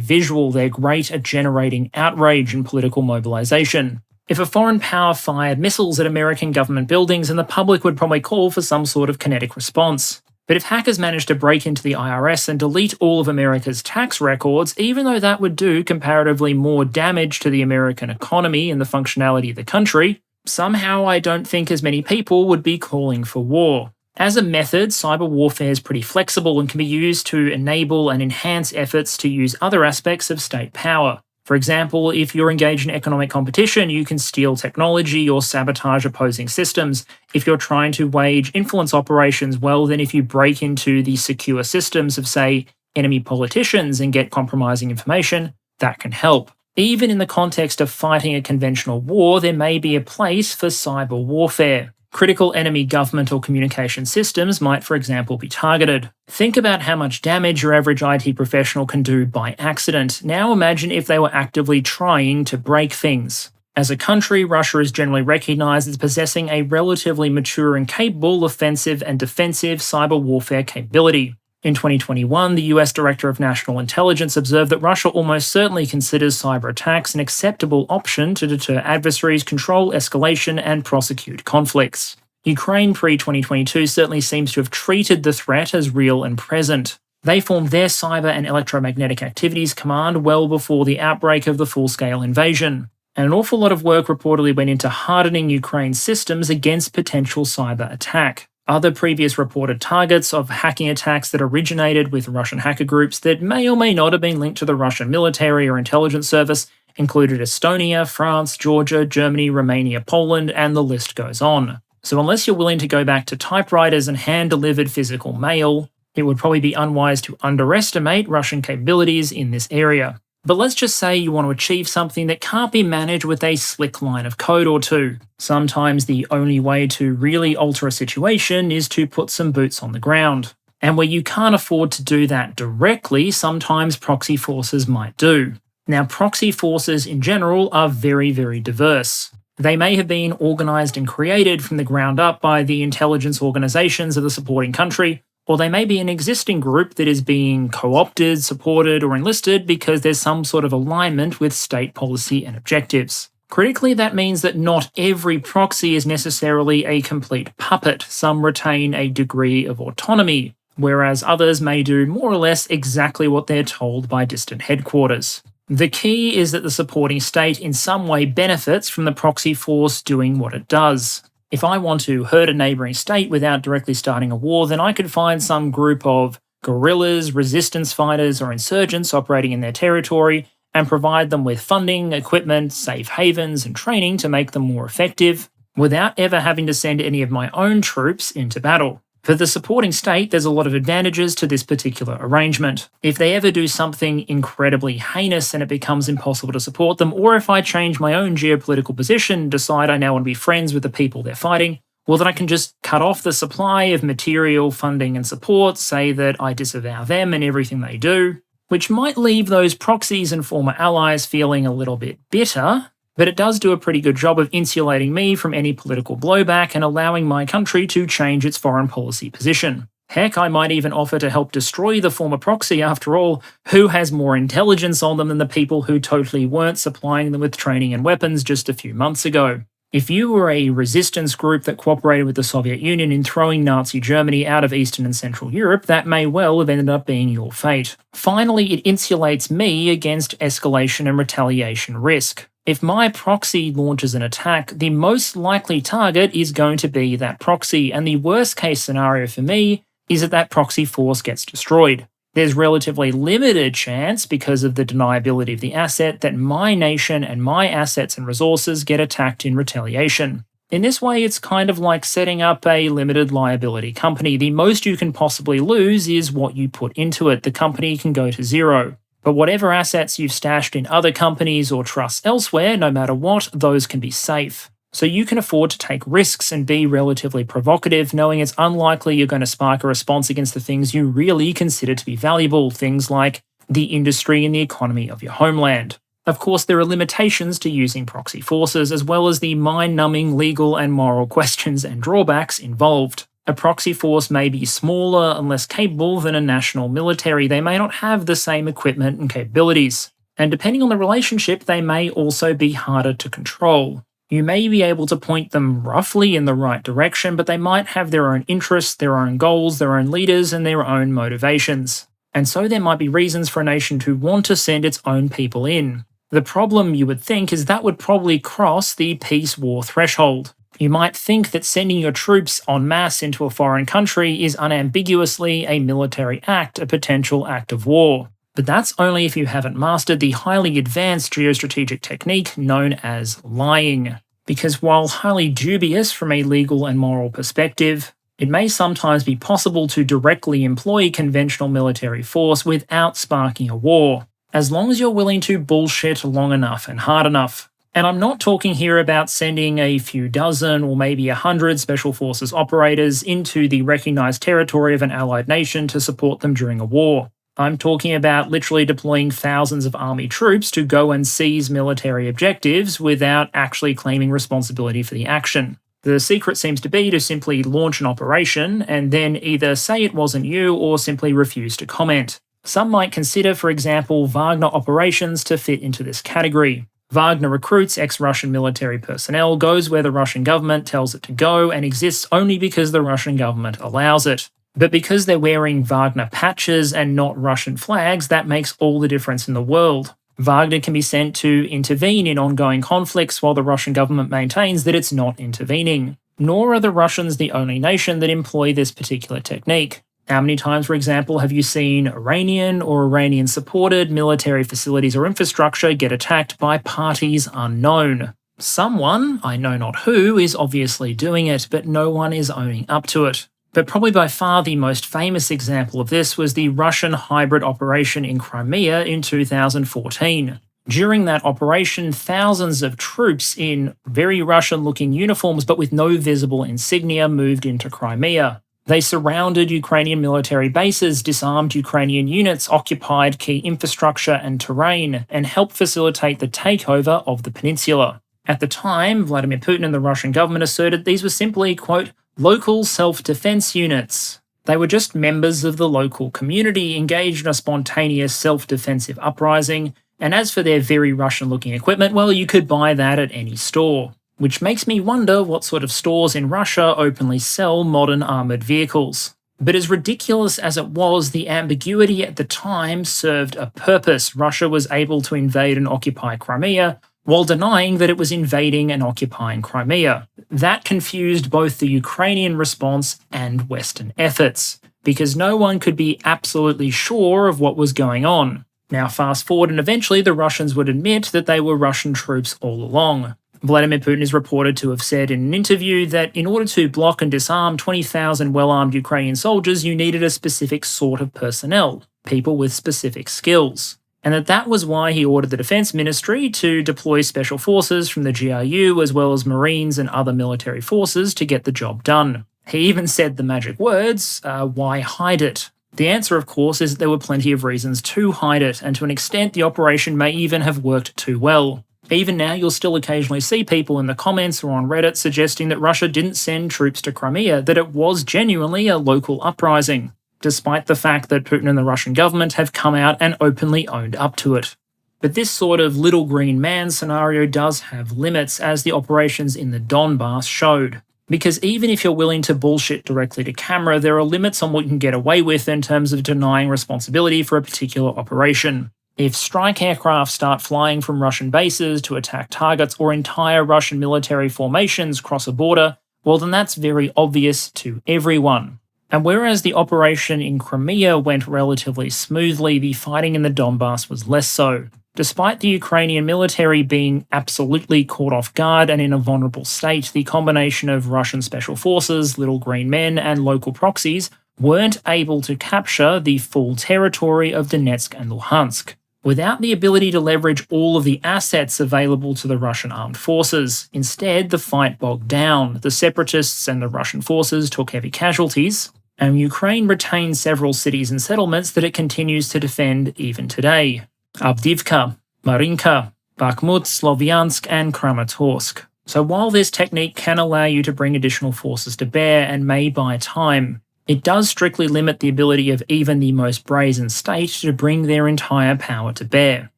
visual, they're great at generating outrage and political mobilization. If a foreign power fired missiles at American government buildings, then the public would probably call for some sort of kinetic response. But if hackers managed to break into the IRS and delete all of America's tax records, even though that would do comparatively more damage to the American economy and the functionality of the country, somehow I don't think as many people would be calling for war. As a method, cyber warfare is pretty flexible and can be used to enable and enhance efforts to use other aspects of state power. For example, if you're engaged in economic competition, you can steal technology or sabotage opposing systems. If you're trying to wage influence operations, well, then if you break into the secure systems of, say, enemy politicians and get compromising information, that can help. Even in the context of fighting a conventional war, there may be a place for cyber warfare. Critical enemy government or communication systems might, for example, be targeted. Think about how much damage your average IT professional can do by accident. Now imagine if they were actively trying to break things. As a country, Russia is generally recognized as possessing a relatively mature and capable offensive and defensive cyber warfare capability. In 2021, the US Director of National Intelligence observed that Russia almost certainly considers cyber attacks an acceptable option to deter adversaries, control escalation, and prosecute conflicts. Ukraine pre-2022 certainly seems to have treated the threat as real and present. They formed their Cyber and Electromagnetic Activities Command well before the outbreak of the full-scale invasion. And an awful lot of work reportedly went into hardening Ukraine's systems against potential cyber attack. Other previous reported targets of hacking attacks that originated with Russian hacker groups that may or may not have been linked to the Russian military or intelligence service included Estonia, France, Georgia, Germany, Romania, Poland, and the list goes on. So unless you're willing to go back to typewriters and hand-delivered physical mail, it would probably be unwise to underestimate Russian capabilities in this area. But let's just say you want to achieve something that can't be managed with a slick line of code or two. Sometimes the only way to really alter a situation is to put some boots on the ground. And where you can't afford to do that directly, sometimes proxy forces might do. Now, proxy forces in general are very, very diverse. They may have been organised and created from the ground up by the intelligence organisations of the supporting country, or they may be an existing group that is being co-opted, supported, or enlisted because there's some sort of alignment with state policy and objectives. Critically, that means that not every proxy is necessarily a complete puppet. Some retain a degree of autonomy, whereas others may do more or less exactly what they're told by distant headquarters. The key is that the supporting state in some way benefits from the proxy force doing what it does. If I want to hurt a neighbouring state without directly starting a war, then I could find some group of guerrillas, resistance fighters, or insurgents operating in their territory and provide them with funding, equipment, safe havens, and training to make them more effective, without ever having to send any of my own troops into battle. For the supporting state, there's a lot of advantages to this particular arrangement. If they ever do something incredibly heinous and it becomes impossible to support them, or if I change my own geopolitical position and decide I now want to be friends with the people they're fighting, well, then I can just cut off the supply of material, funding, and support, say that I disavow them and everything they do, which might leave those proxies and former allies feeling a little bit bitter, but it does do a pretty good job of insulating me from any political blowback and allowing my country to change its foreign policy position. Heck, I might even offer to help destroy the former proxy. After all, who has more intelligence on them than the people who totally weren't supplying them with training and weapons just a few months ago? If you were a resistance group that cooperated with the Soviet Union in throwing Nazi Germany out of Eastern and Central Europe, that may well have ended up being your fate. Finally, it insulates me against escalation and retaliation risk. If my proxy launches an attack, the most likely target is going to be that proxy, and the worst case scenario for me is that that proxy force gets destroyed. There's relatively limited chance, because of the deniability of the asset, that my nation and my assets and resources get attacked in retaliation. In this way, it's kind of like setting up a limited liability company. The most you can possibly lose is what you put into it. The company can go to zero. But whatever assets you've stashed in other companies or trusts elsewhere, no matter what, those can be safe. So you can afford to take risks and be relatively provocative, knowing it's unlikely you're going to spark a response against the things you really consider to be valuable, things like the industry and the economy of your homeland. Of course, there are limitations to using proxy forces, as well as the mind-numbing legal and moral questions and drawbacks involved. A proxy force may be smaller and less capable than a national military. They may not have the same equipment and capabilities. And depending on the relationship, they may also be harder to control. You may be able to point them roughly in the right direction, but they might have their own interests, their own goals, their own leaders, and their own motivations. And so there might be reasons for a nation to want to send its own people in. The problem, you would think, is that would probably cross the peace-war threshold. You might think that sending your troops en masse into a foreign country is unambiguously a military act, a potential act of war. But that's only if you haven't mastered the highly advanced geostrategic technique known as lying. Because while highly dubious from a legal and moral perspective, it may sometimes be possible to directly employ conventional military force without sparking a war, as long as you're willing to bullshit long enough and hard enough. And I'm not talking here about sending a few dozen or maybe 100 Special Forces operators into the recognised territory of an allied nation to support them during a war. I'm talking about literally deploying thousands of army troops to go and seize military objectives without actually claiming responsibility for the action. The secret seems to be to simply launch an operation and then either say it wasn't you or simply refuse to comment. Some might consider, for example, Wagner operations to fit into this category. Wagner recruits ex-Russian military personnel, goes where the Russian government tells it to go, and exists only because the Russian government allows it. But because they're wearing Wagner patches and not Russian flags, that makes all the difference in the world. Wagner can be sent to intervene in ongoing conflicts while the Russian government maintains that it's not intervening. Nor are the Russians the only nation that employ this particular technique. How many times, for example, have you seen Iranian or Iranian-supported military facilities or infrastructure get attacked by parties unknown? Someone, I know not who, is obviously doing it, but no one is owning up to it. But probably by far the most famous example of this was the Russian hybrid operation in Crimea in 2014. During that operation, thousands of troops in very Russian-looking uniforms but with no visible insignia moved into Crimea. They surrounded Ukrainian military bases, disarmed Ukrainian units, occupied key infrastructure and terrain, and helped facilitate the takeover of the peninsula. At the time, Vladimir Putin and the Russian government asserted these were simply, quote, local self-defense units. They were just members of the local community engaged in a spontaneous self-defensive uprising, and as for their very Russian-looking equipment, well, you could buy that at any store. Which makes me wonder what sort of stores in Russia openly sell modern armoured vehicles. But as ridiculous as it was, the ambiguity at the time served a purpose. Russia was able to invade and occupy Crimea, while denying that it was invading and occupying Crimea. That confused both the Ukrainian response and Western efforts, because no one could be absolutely sure of what was going on. Now fast forward and eventually the Russians would admit that they were Russian troops all along. Vladimir Putin is reported to have said in an interview that in order to block and disarm 20,000 well-armed Ukrainian soldiers, you needed a specific sort of personnel, people with specific skills. And that was why he ordered the Defense Ministry to deploy special forces from the GRU as well as Marines and other military forces to get the job done. He even said the magic words, why hide it? The answer, of course, is that there were plenty of reasons to hide it, and to an extent the operation may even have worked too well. Even now, you'll still occasionally see people in the comments or on Reddit suggesting that Russia didn't send troops to Crimea, that it was genuinely a local uprising, despite the fact that Putin and the Russian government have come out and openly owned up to it. But this sort of little green man scenario does have limits, as the operations in the Donbass showed. Because even if you're willing to bullshit directly to camera, there are limits on what you can get away with in terms of denying responsibility for a particular operation. If strike aircraft start flying from Russian bases to attack targets or entire Russian military formations cross a border, well then that's very obvious to everyone. And whereas the operation in Crimea went relatively smoothly, the fighting in the Donbass was less so. Despite the Ukrainian military being absolutely caught off guard and in a vulnerable state, the combination of Russian special forces, little green men, and local proxies weren't able to capture the full territory of Donetsk and Luhansk. Without the ability to leverage all of the assets available to the Russian armed forces. Instead, the fight bogged down. The separatists and the Russian forces took heavy casualties, and Ukraine retained several cities and settlements that it continues to defend even today. Avdiivka, Marinka, Bakhmut, Slovyansk, and Kramatorsk. So while this technique can allow you to bring additional forces to bear and may buy time, it does strictly limit the ability of even the most brazen state to bring their entire power to bear.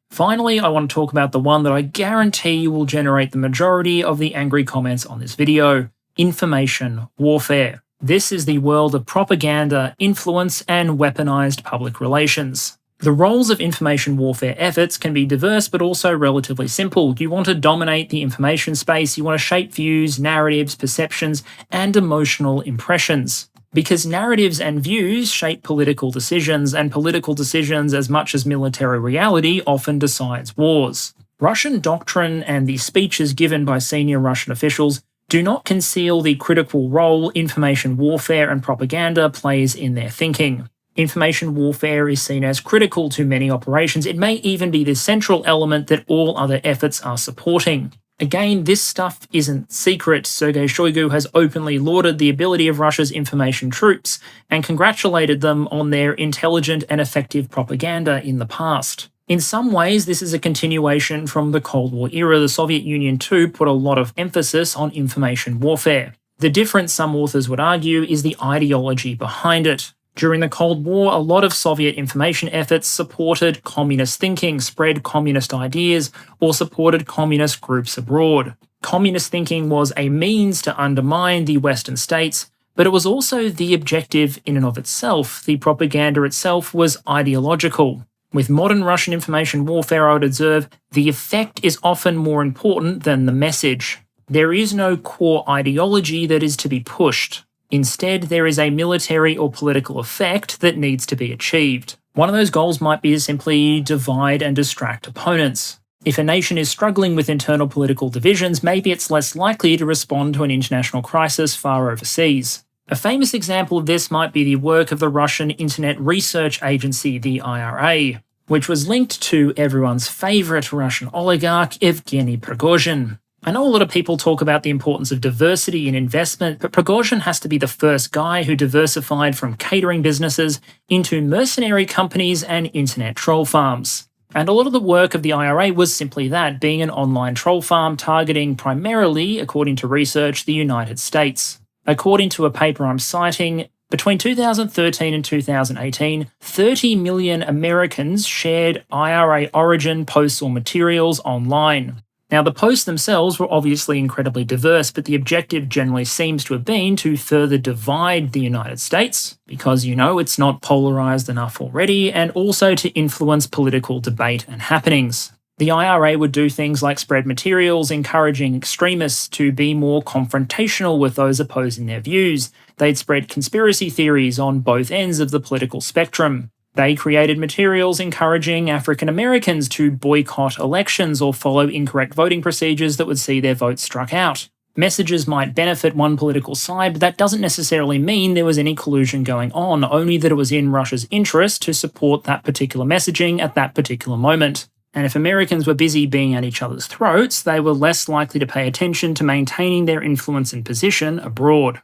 Finally, I want to talk about the one that I guarantee will generate the majority of the angry comments on this video: information warfare. This is the world of propaganda, influence, and weaponized public relations. The roles of information warfare efforts can be diverse but also relatively simple. You want to dominate the information space, you want to shape views, narratives, perceptions, and emotional impressions. Because narratives and views shape political decisions, and political decisions, as much as military reality, often decides wars. Russian doctrine and the speeches given by senior Russian officials do not conceal the critical role information warfare and propaganda plays in their thinking. Information warfare is seen as critical to many operations. It may even be the central element that all other efforts are supporting. Again, this stuff isn't secret. Sergei Shoigu has openly lauded the ability of Russia's information troops and congratulated them on their intelligent and effective propaganda in the past. In some ways, this is a continuation from the Cold War era. The Soviet Union too put a lot of emphasis on information warfare. The difference, some authors would argue, is the ideology behind it. During the Cold War, a lot of Soviet information efforts supported communist thinking, spread communist ideas, or supported communist groups abroad. Communist thinking was a means to undermine the Western states, but it was also the objective in and of itself. The propaganda itself was ideological. With modern Russian information warfare, I would observe, the effect is often more important than the message. There is no core ideology that is to be pushed. Instead, there is a military or political effect that needs to be achieved. One of those goals might be to simply divide and distract opponents. If a nation is struggling with internal political divisions, maybe it's less likely to respond to an international crisis far overseas. A famous example of this might be the work of the Russian Internet Research Agency, the IRA, which was linked to everyone's favourite Russian oligarch, Evgeny Prigozhin. I know a lot of people talk about the importance of diversity in investment, but Prigozhin has to be the first guy who diversified from catering businesses into mercenary companies and internet troll farms. And a lot of the work of the IRA was simply that, being an online troll farm targeting primarily, according to research, the United States. According to a paper I'm citing, between 2013 and 2018, 30 million Americans shared IRA origin posts or materials online. Now, the posts themselves were obviously incredibly diverse, but the objective generally seems to have been to further divide the United States, because, it's not polarized enough already, and also to influence political debate and happenings. The IRA would do things like spread materials encouraging extremists to be more confrontational with those opposing their views. They'd spread conspiracy theories on both ends of the political spectrum. They created materials encouraging African Americans to boycott elections or follow incorrect voting procedures that would see their votes struck out. Messages might benefit one political side, but that doesn't necessarily mean there was any collusion going on, only that it was in Russia's interest to support that particular messaging at that particular moment. And if Americans were busy being at each other's throats, they were less likely to pay attention to maintaining their influence and position abroad.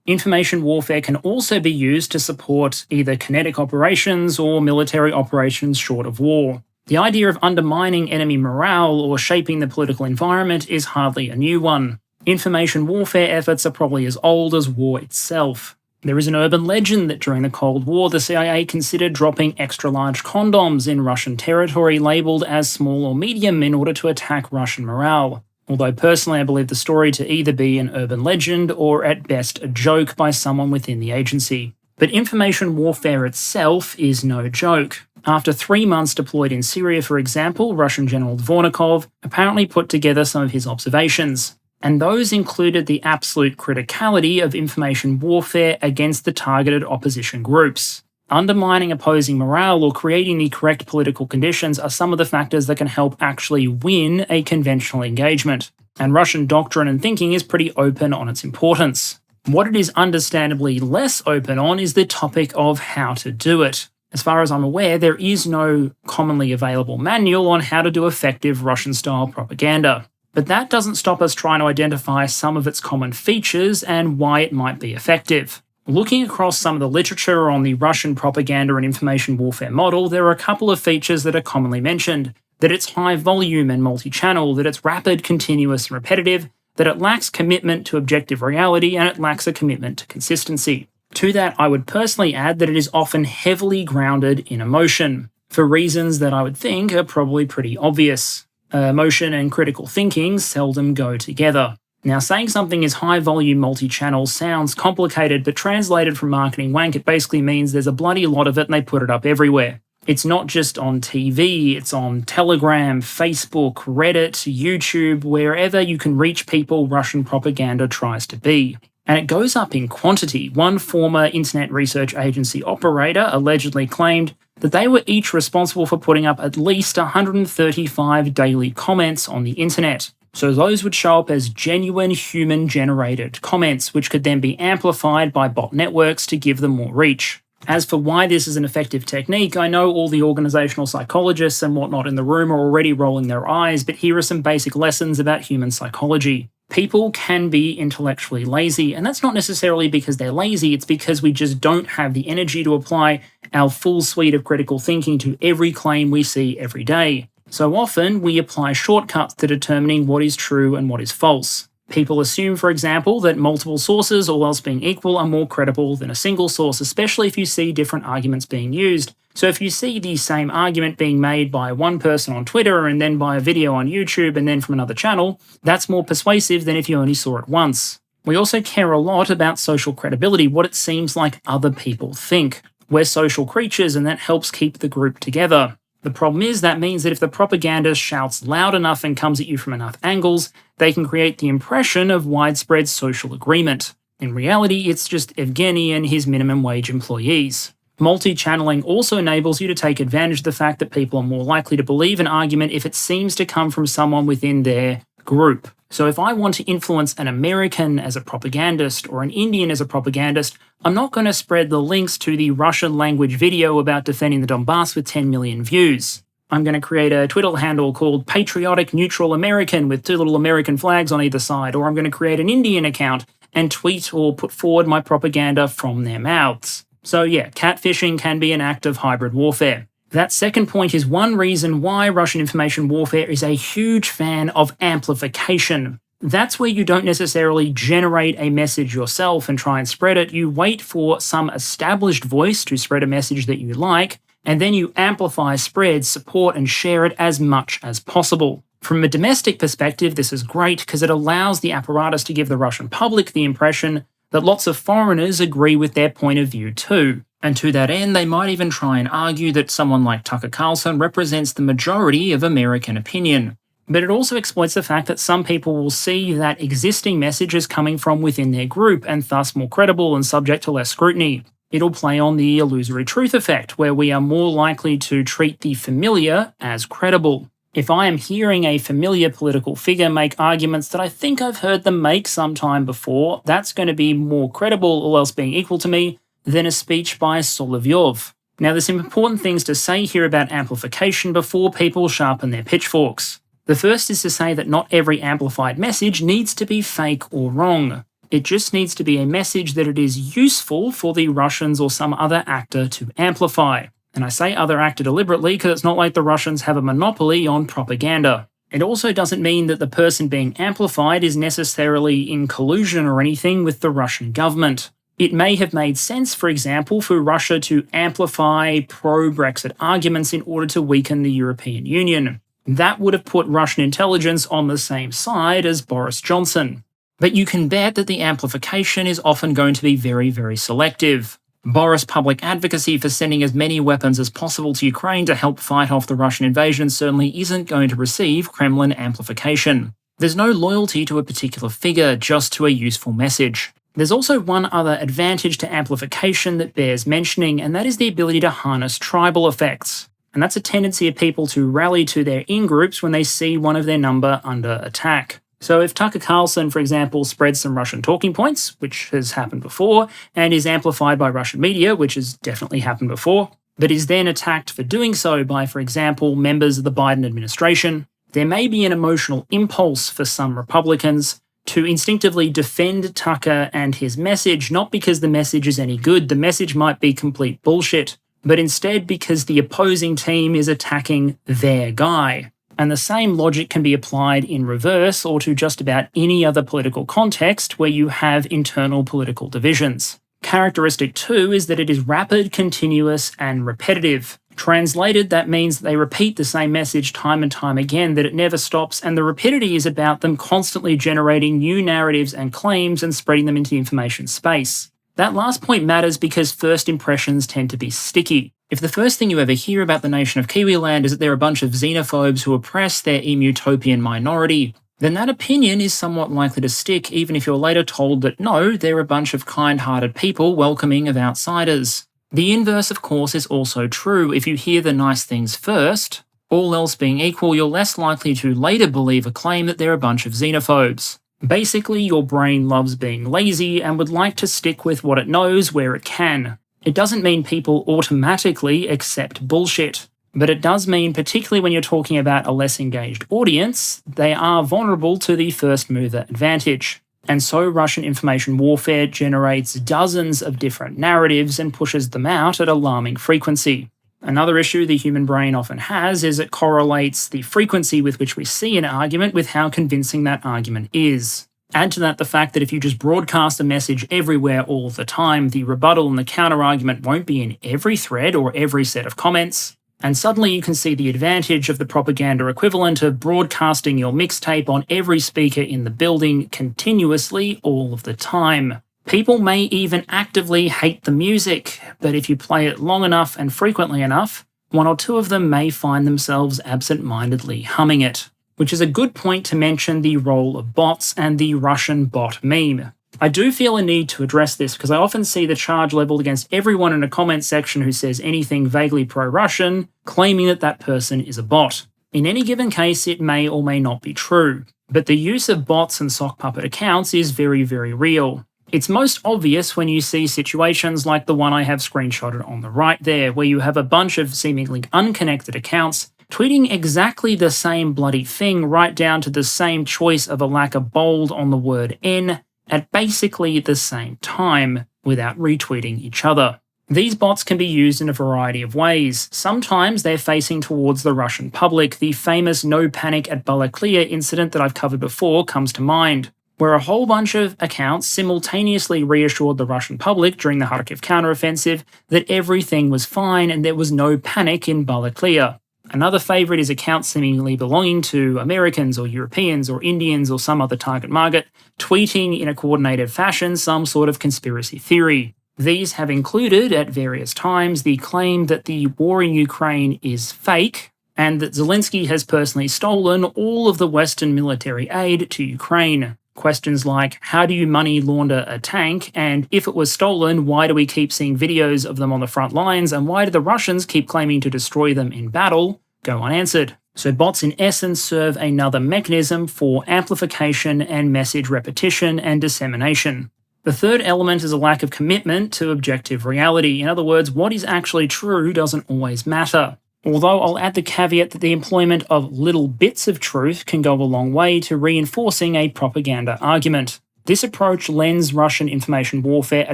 Information warfare can also be used to support either kinetic operations or military operations short of war. The idea of undermining enemy morale or shaping the political environment is hardly a new one. Information warfare efforts are probably as old as war itself. There is an urban legend that during the Cold War, the CIA considered dropping extra-large condoms in Russian territory labelled as small or medium in order to attack Russian morale. Although personally I believe the story to either be an urban legend or at best a joke by someone within the agency. But information warfare itself is no joke. After 3 months deployed in Syria, for example, Russian General Dvornikov apparently put together some of his observations. And those included the absolute criticality of information warfare against the targeted opposition groups. Undermining opposing morale or creating the correct political conditions are some of the factors that can help actually win a conventional engagement. And Russian doctrine and thinking is pretty open on its importance. What it is understandably less open on is the topic of how to do it. As far as I'm aware, there is no commonly available manual on how to do effective Russian-style propaganda. But that doesn't stop us trying to identify some of its common features and why it might be effective. Looking across some of the literature on the Russian propaganda and information warfare model, there are a couple of features that are commonly mentioned. That it's high volume and multi-channel, that it's rapid, continuous, and repetitive, that it lacks commitment to objective reality, and it lacks a commitment to consistency. To that, I would personally add that it is often heavily grounded in emotion, for reasons that I would think are probably pretty obvious. Emotion and critical thinking seldom go together. Now, saying something is high-volume multi-channel sounds complicated, but translated from marketing wank, it basically means there's a bloody lot of it and they put it up everywhere. It's not just on TV, it's on Telegram, Facebook, Reddit, YouTube, wherever you can reach people Russian propaganda tries to be. And it goes up in quantity. One former internet research agency operator allegedly claimed that they were each responsible for putting up at least 135 daily comments on the internet. So those would show up as genuine human-generated comments, which could then be amplified by bot networks to give them more reach. As for why this is an effective technique, I know all the organizational psychologists and whatnot in the room are already rolling their eyes, but here are some basic lessons about human psychology. People can be intellectually lazy, and that's not necessarily because they're lazy, it's because we just don't have the energy to apply our full suite of critical thinking to every claim we see every day. So often, we apply shortcuts to determining what is true and what is false. People assume, for example, that multiple sources, all else being equal, are more credible than a single source, especially if you see different arguments being used. So if you see the same argument being made by one person on Twitter and then by a video on YouTube and then from another channel, that's more persuasive than if you only saw it once. We also care a lot about social credibility, what it seems like other people think. We're social creatures, and that helps keep the group together. The problem is that means that if the propaganda shouts loud enough and comes at you from enough angles, they can create the impression of widespread social agreement. In reality, it's just Evgeny and his minimum wage employees. Multi-channeling also enables you to take advantage of the fact that people are more likely to believe an argument if it seems to come from someone within their group. So if I want to influence an American as a propagandist or an Indian as a propagandist, I'm not going to spread the links to the Russian language video about defending the Donbass with 10 million views. I'm going to create a Twitter handle called Patriotic Neutral American with 2 little American flags on either side, or I'm going to create an Indian account and tweet or put forward my propaganda from their mouths. So yeah, catfishing can be an act of hybrid warfare. That second point is one reason why Russian information warfare is a huge fan of amplification. That's where you don't necessarily generate a message yourself and try and spread it. You wait for some established voice to spread a message that you like, and then you amplify, spread, support, and share it as much as possible. From a domestic perspective, this is great because it allows the apparatus to give the Russian public the impression that lots of foreigners agree with their point of view too. And to that end, they might even try and argue that someone like Tucker Carlson represents the majority of American opinion. But it also exploits the fact that some people will see that existing message as coming from within their group and thus more credible and subject to less scrutiny. It'll play on the illusory truth effect, where we are more likely to treat the familiar as credible. If I am hearing a familiar political figure make arguments that I think I've heard them make sometime before, that's going to be more credible, all else being equal to me, than a speech by Solovyov. Now, there's some important things to say here about amplification before people sharpen their pitchforks. The first is to say that not every amplified message needs to be fake or wrong. It just needs to be a message that it is useful for the Russians or some other actor to amplify. And I say other actor deliberately because it's not like the Russians have a monopoly on propaganda. It also doesn't mean that the person being amplified is necessarily in collusion or anything with the Russian government. It may have made sense, for example, for Russia to amplify pro-Brexit arguments in order to weaken the European Union. That would have put Russian intelligence on the same side as Boris Johnson. But you can bet that the amplification is often going to be very, very selective. Boris' public advocacy for sending as many weapons as possible to Ukraine to help fight off the Russian invasion certainly isn't going to receive Kremlin amplification. There's no loyalty to a particular figure, just to a useful message. There's also one other advantage to amplification that bears mentioning, and that is the ability to harness tribal effects. And that's a tendency of people to rally to their in-groups when they see one of their number under attack. So if Tucker Carlson, for example, spreads some Russian talking points, which has happened before, and is amplified by Russian media, which has definitely happened before, but is then attacked for doing so by, for example, members of the Biden administration, there may be an emotional impulse for some Republicans to instinctively defend Tucker and his message, not because the message is any good, the message might be complete bullshit, but instead because the opposing team is attacking their guy. And the same logic can be applied in reverse or to just about any other political context where you have internal political divisions. Characteristic too is that it is rapid, continuous, and repetitive. Translated, that means they repeat the same message time and time again, that it never stops, and the rapidity is about them constantly generating new narratives and claims and spreading them into the information space. That last point matters because first impressions tend to be sticky. If the first thing you ever hear about the nation of Kiwiland is that they're a bunch of xenophobes who oppress their emutopian minority, then that opinion is somewhat likely to stick even if you're later told that no, they're a bunch of kind-hearted people welcoming of outsiders. The inverse, of course, is also true. If you hear the nice things first, all else being equal, you're less likely to later believe a claim that they're a bunch of xenophobes. Basically, your brain loves being lazy and would like to stick with what it knows where it can. It doesn't mean people automatically accept bullshit, but it does mean, particularly when you're talking about a less engaged audience, they are vulnerable to the first mover advantage. And so Russian information warfare generates dozens of different narratives and pushes them out at alarming frequency. Another issue the human brain often has is it correlates the frequency with which we see an argument with how convincing that argument is. Add to that the fact that if you just broadcast a message everywhere all the time, the rebuttal and the counter-argument won't be in every thread or every set of comments, and suddenly you can see the advantage of the propaganda equivalent of broadcasting your mixtape on every speaker in the building continuously all of the time. People may even actively hate the music, but if you play it long enough and frequently enough, one or two of them may find themselves absent-mindedly humming it. Which is a good point to mention the role of bots and the Russian bot meme. I do feel a need to address this because I often see the charge leveled against everyone in a comment section who says anything vaguely pro-Russian, claiming that that person is a bot. In any given case, it may or may not be true, but the use of bots and sock puppet accounts is very, very real. It's most obvious when you see situations like the one I have screenshotted on the right there, where you have a bunch of seemingly unconnected accounts tweeting exactly the same bloody thing right down to the same choice of a lack of bold on the word N at basically the same time without retweeting each other. These bots can be used in a variety of ways. Sometimes they're facing towards the Russian public. The famous no panic at Balaklia incident that I've covered before comes to mind, where a whole bunch of accounts simultaneously reassured the Russian public during the Kharkiv counteroffensive that everything was fine and there was no panic in Balaklia. Another favourite is accounts seemingly belonging to Americans or Europeans or Indians or some other target market, tweeting in a coordinated fashion some sort of conspiracy theory. These have included, at various times, the claim that the war in Ukraine is fake, and that Zelensky has personally stolen all of the Western military aid to Ukraine. Questions like, how do you money launder a tank, and if it was stolen, why do we keep seeing videos of them on the front lines, and why do the Russians keep claiming to destroy them in battle, go unanswered. So bots in essence serve another mechanism for amplification and message repetition and dissemination. The third element is a lack of commitment to objective reality. In other words, what is actually true doesn't always matter. Although I'll add the caveat that the employment of little bits of truth can go a long way to reinforcing a propaganda argument. This approach lends Russian information warfare a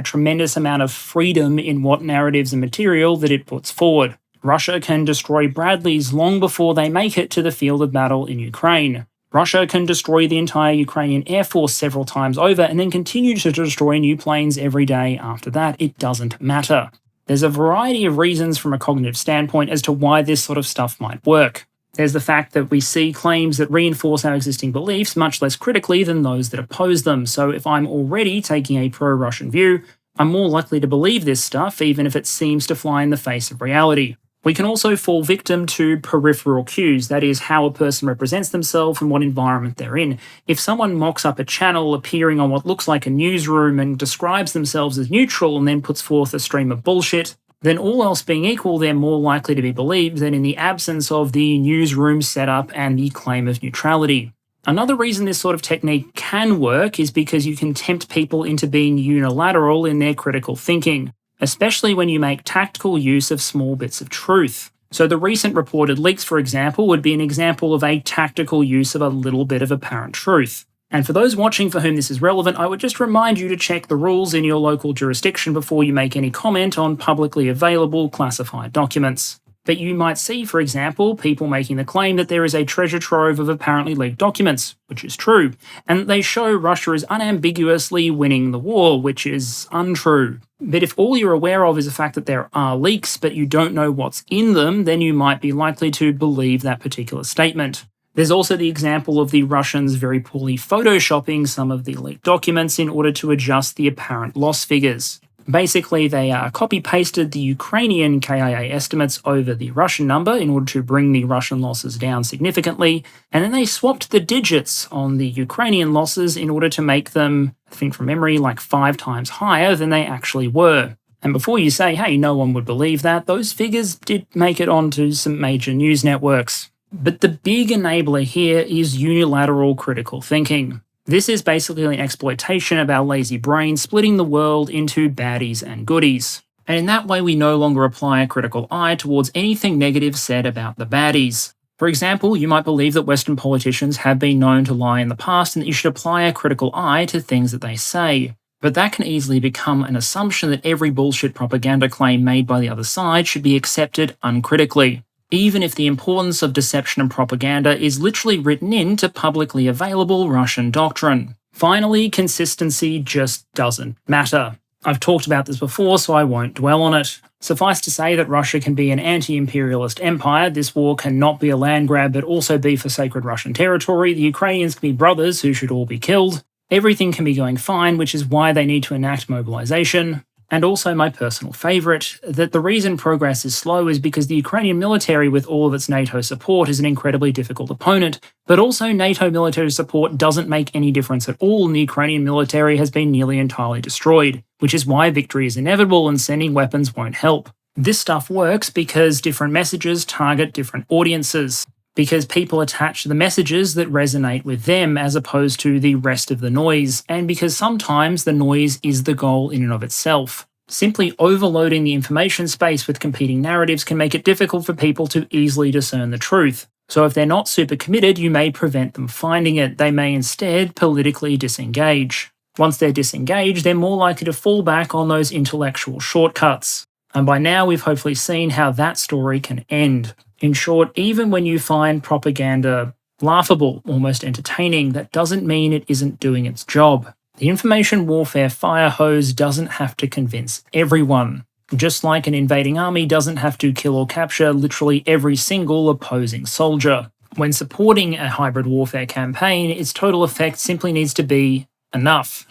tremendous amount of freedom in what narratives and material that it puts forward. Russia can destroy Bradleys long before they make it to the field of battle in Ukraine. Russia can destroy the entire Ukrainian Air Force several times over and then continue to destroy new planes every day after that. It doesn't matter. There's a variety of reasons from a cognitive standpoint as to why this sort of stuff might work. There's the fact that we see claims that reinforce our existing beliefs much less critically than those that oppose them. So if I'm already taking a pro-Russian view, I'm more likely to believe this stuff even if it seems to fly in the face of reality. We can also fall victim to peripheral cues, that is, how a person represents themselves and what environment they're in. If someone mocks up a channel appearing on what looks like a newsroom and describes themselves as neutral and then puts forth a stream of bullshit, then all else being equal, they're more likely to be believed than in the absence of the newsroom setup and the claim of neutrality. Another reason this sort of technique can work is because you can tempt people into being unilateral in their critical thinking, especially when you make tactical use of small bits of truth. So the recent reported leaks, for example, would be an example of a tactical use of a little bit of apparent truth. And for those watching for whom this is relevant, I would just remind you to check the rules in your local jurisdiction before you make any comment on publicly available classified documents. But you might see, for example, people making the claim that there is a treasure trove of apparently leaked documents, which is true, and they show Russia is unambiguously winning the war, which is untrue. But if all you're aware of is the fact that there are leaks, but you don't know what's in them, then you might be likely to believe that particular statement. There's also the example of the Russians very poorly photoshopping some of the leaked documents in order to adjust the apparent loss figures. Basically, they copy-pasted the Ukrainian KIA estimates over the Russian number in order to bring the Russian losses down significantly, and then they swapped the digits on the Ukrainian losses in order to make them, I think from memory, like 5 times higher than they actually were. And before you say, hey, no one would believe that, those figures did make it onto some major news networks. But the big enabler here is unilateral critical thinking. This is basically an exploitation of our lazy brain, splitting the world into baddies and goodies. And in that way, we no longer apply a critical eye towards anything negative said about the baddies. For example, you might believe that Western politicians have been known to lie in the past and that you should apply a critical eye to things that they say. But that can easily become an assumption that every bullshit propaganda claim made by the other side should be accepted uncritically, even if the importance of deception and propaganda is literally written into publicly available Russian doctrine. Finally, consistency just doesn't matter. I've talked about this before, so I won't dwell on it. Suffice to say that Russia can be an anti-imperialist empire. This war cannot be a land grab, but also be for sacred Russian territory. The Ukrainians can be brothers who should all be killed. Everything can be going fine, which is why they need to enact mobilization. And also my personal favourite, that the reason progress is slow is because the Ukrainian military, with all of its NATO support, is an incredibly difficult opponent, but also NATO military support doesn't make any difference at all, and the Ukrainian military has been nearly entirely destroyed, which is why victory is inevitable and sending weapons won't help. This stuff works because different messages target different audiences, because people attach the messages that resonate with them as opposed to the rest of the noise, and because sometimes the noise is the goal in and of itself. Simply overloading the information space with competing narratives can make it difficult for people to easily discern the truth. So if they're not super committed, you may prevent them finding it. They may instead politically disengage. Once they're disengaged, they're more likely to fall back on those intellectual shortcuts. And by now, we've hopefully seen how that story can end. In short, even when you find propaganda laughable, almost entertaining, that doesn't mean it isn't doing its job. The information warfare fire hose doesn't have to convince everyone, just like an invading army doesn't have to kill or capture literally every single opposing soldier. When supporting a hybrid warfare campaign, its total effect simply needs to be enough.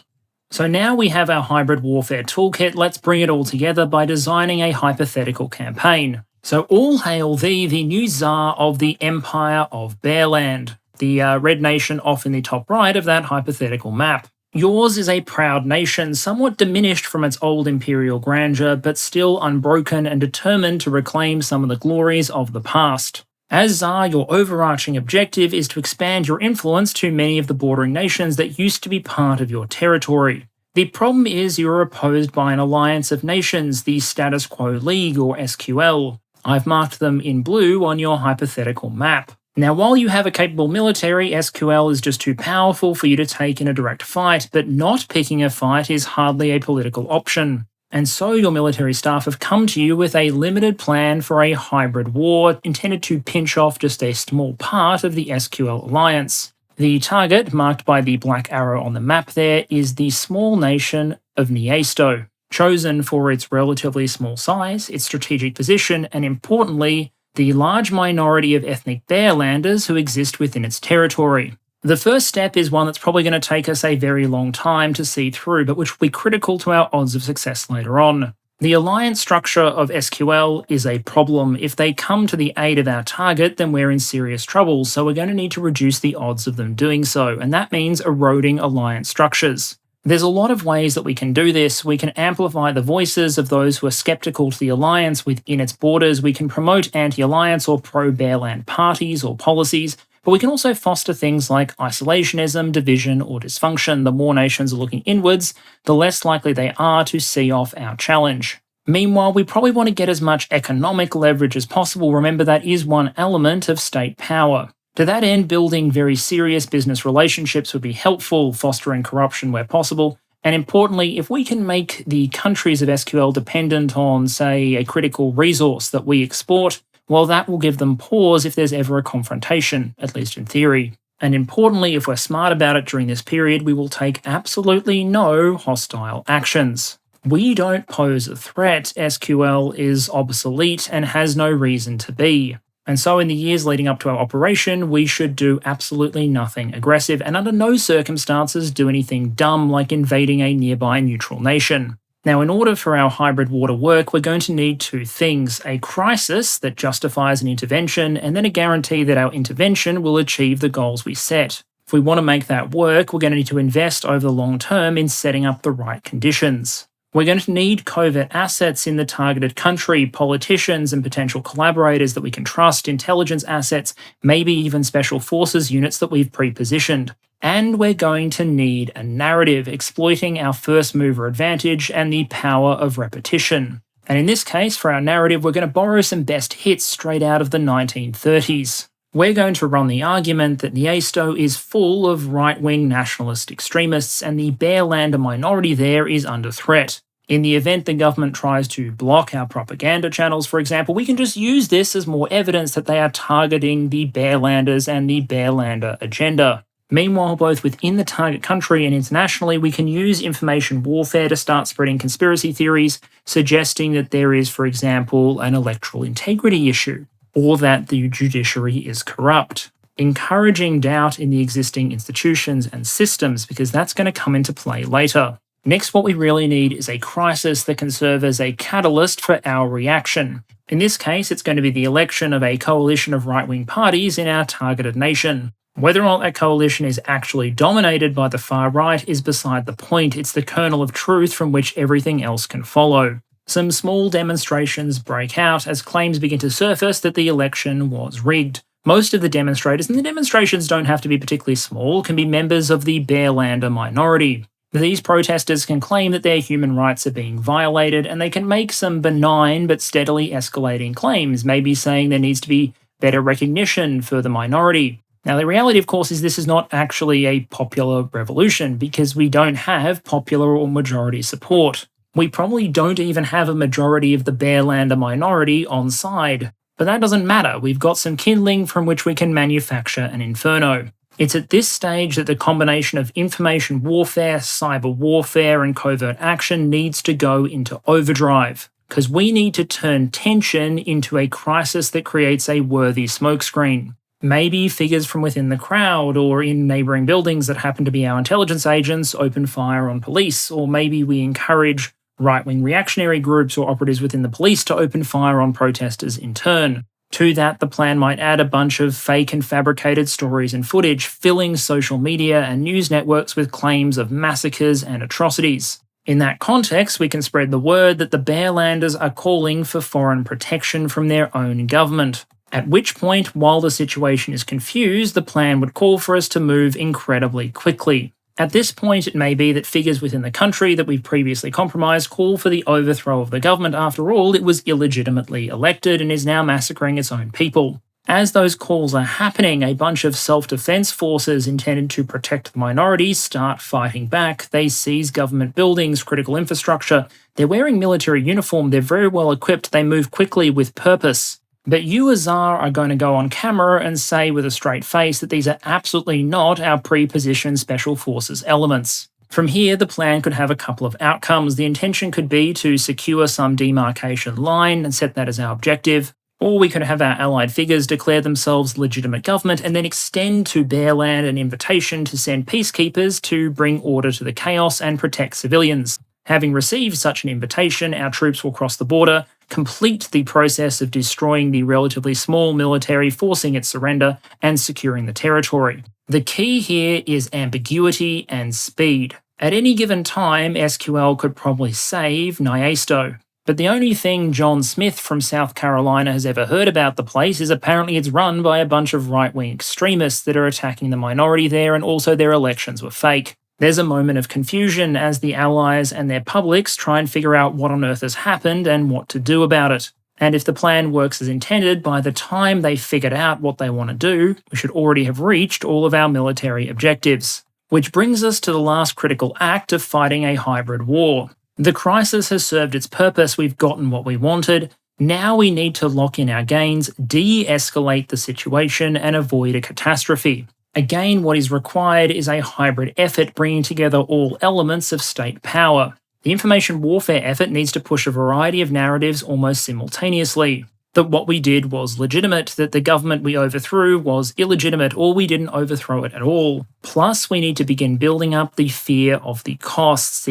So now we have our hybrid warfare toolkit, let's bring it all together by designing a hypothetical campaign. So all hail thee, the new Tsar of the Empire of Bearland, the red nation off in the top right of that hypothetical map. Yours is a proud nation, somewhat diminished from its old imperial grandeur, but still unbroken and determined to reclaim some of the glories of the past. As Tsar, your overarching objective is to expand your influence to many of the bordering nations that used to be part of your territory. The problem is you're opposed by an alliance of nations, the Status Quo League or SQL. I've marked them in blue on your hypothetical map. Now, while you have a capable military, SQL is just too powerful for you to take in a direct fight, but not picking a fight is hardly a political option. And so your military staff have come to you with a limited plan for a hybrid war intended to pinch off just a small part of the SQL alliance. The target, marked by the black arrow on the map there, is the small nation of Niesto, chosen for its relatively small size, its strategic position, and importantly, the large minority of ethnic Bearlanders who exist within its territory. The first step is one that's probably going to take us a very long time to see through, but which will be critical to our odds of success later on. The alliance structure of SQL is a problem. If they come to the aid of our target, then we're in serious trouble, so we're going to need to reduce the odds of them doing so, and that means eroding alliance structures. There's a lot of ways that we can do this. We can amplify the voices of those who are skeptical to the alliance within its borders. We can promote anti-alliance or pro-Bearland parties or policies, but we can also foster things like isolationism, division, or dysfunction. The more nations are looking inwards, the less likely they are to see off our challenge. Meanwhile, we probably want to get as much economic leverage as possible. Remember, that is one element of state power. To that end, building very serious business relationships would be helpful, fostering corruption where possible, and importantly, if we can make the countries of SQL dependent on, say, a critical resource that we export, well, that will give them pause if there's ever a confrontation, at least in theory. And importantly, if we're smart about it during this period, we will take absolutely no hostile actions. We don't pose a threat. SQL is obsolete and has no reason to be. And so in the years leading up to our operation, we should do absolutely nothing aggressive and under no circumstances do anything dumb like invading a nearby neutral nation. Now, in order for our hybrid war to work, we're going to need two things: a crisis that justifies an intervention, and then a guarantee that our intervention will achieve the goals we set. If we want to make that work, we're going to need to invest over the long term in setting up the right conditions. We're going to need covert assets in the targeted country, politicians and potential collaborators that we can trust, intelligence assets, maybe even special forces units that we've pre-positioned. And we're going to need a narrative exploiting our first mover advantage and the power of repetition. And in this case, for our narrative, we're going to borrow some best hits straight out of the 1930s. We're going to run the argument that Niesto is full of right-wing nationalist extremists and the Bearlander minority there is under threat. In the event the government tries to block our propaganda channels, for example, we can just use this as more evidence that they are targeting the Bearlanders and the Bearlander agenda. Meanwhile, both within the target country and internationally, we can use information warfare to start spreading conspiracy theories, suggesting that there is, for example, an electoral integrity issue, or that the judiciary is corrupt, encouraging doubt in the existing institutions and systems, because that's going to come into play later. Next, what we really need is a crisis that can serve as a catalyst for our reaction. In this case, it's going to be the election of a coalition of right-wing parties in our targeted nation. Whether or not that coalition is actually dominated by the far right is beside the point. It's the kernel of truth from which everything else can follow. Some small demonstrations break out as claims begin to surface that the election was rigged. Most of the demonstrators, and the demonstrations don't have to be particularly small, can be members of the Bearlander minority. These protesters can claim that their human rights are being violated, and they can make some benign but steadily escalating claims, maybe saying there needs to be better recognition for the minority. Now, the reality, of course, is this is not actually a popular revolution, because we don't have popular or majority support. We probably don't even have a majority of the Bearlander minority on side. But that doesn't matter, we've got some kindling from which we can manufacture an inferno. It's at this stage that the combination of information warfare, cyber warfare, and covert action needs to go into overdrive, because we need to turn tension into a crisis that creates a worthy smokescreen. Maybe figures from within the crowd or in neighbouring buildings that happen to be our intelligence agents open fire on police, or maybe we encourage right-wing reactionary groups or operatives within the police to open fire on protesters in turn. To that, the plan might add a bunch of fake and fabricated stories and footage, filling social media and news networks with claims of massacres and atrocities. In that context, we can spread the word that the Bearlanders are calling for foreign protection from their own government. At which point, while the situation is confused, the plan would call for us to move incredibly quickly. At this point, it may be that figures within the country that we've previously compromised call for the overthrow of the government. After all, it was illegitimately elected and is now massacring its own people. As those calls are happening, a bunch of self-defense forces intended to protect the minorities start fighting back. They seize government buildings, critical infrastructure. They're wearing military uniform, they're very well equipped, they move quickly with purpose. But you as Tsar are going to go on camera and say with a straight face that these are absolutely not our pre-positioned special forces elements. From here, the plan could have a couple of outcomes. The intention could be to secure some demarcation line and set that as our objective, or we could have our allied figures declare themselves legitimate government and then extend to Bearland an invitation to send peacekeepers to bring order to the chaos and protect civilians. Having received such an invitation, our troops will cross the border, complete the process of destroying the relatively small military, forcing its surrender, and securing the territory. The key here is ambiguity and speed. At any given time, SQL could probably save Niesto. But the only thing John Smith from South Carolina has ever heard about the place is apparently it's run by a bunch of right-wing extremists that are attacking the minority there, and also their elections were fake. There's a moment of confusion as the allies and their publics try and figure out what on earth has happened and what to do about it. And if the plan works as intended, by the time they figured out what they want to do, we should already have reached all of our military objectives. Which brings us to the last critical act of fighting a hybrid war. The crisis has served its purpose, we've gotten what we wanted. Now we need to lock in our gains, de-escalate the situation, and avoid a catastrophe. Again, what is required is a hybrid effort bringing together all elements of state power. The information warfare effort needs to push a variety of narratives almost simultaneously. that what we did was legitimate, that the government we overthrew was illegitimate, or we didn't overthrow it at all. Plus, we need to begin building up the fear of the costs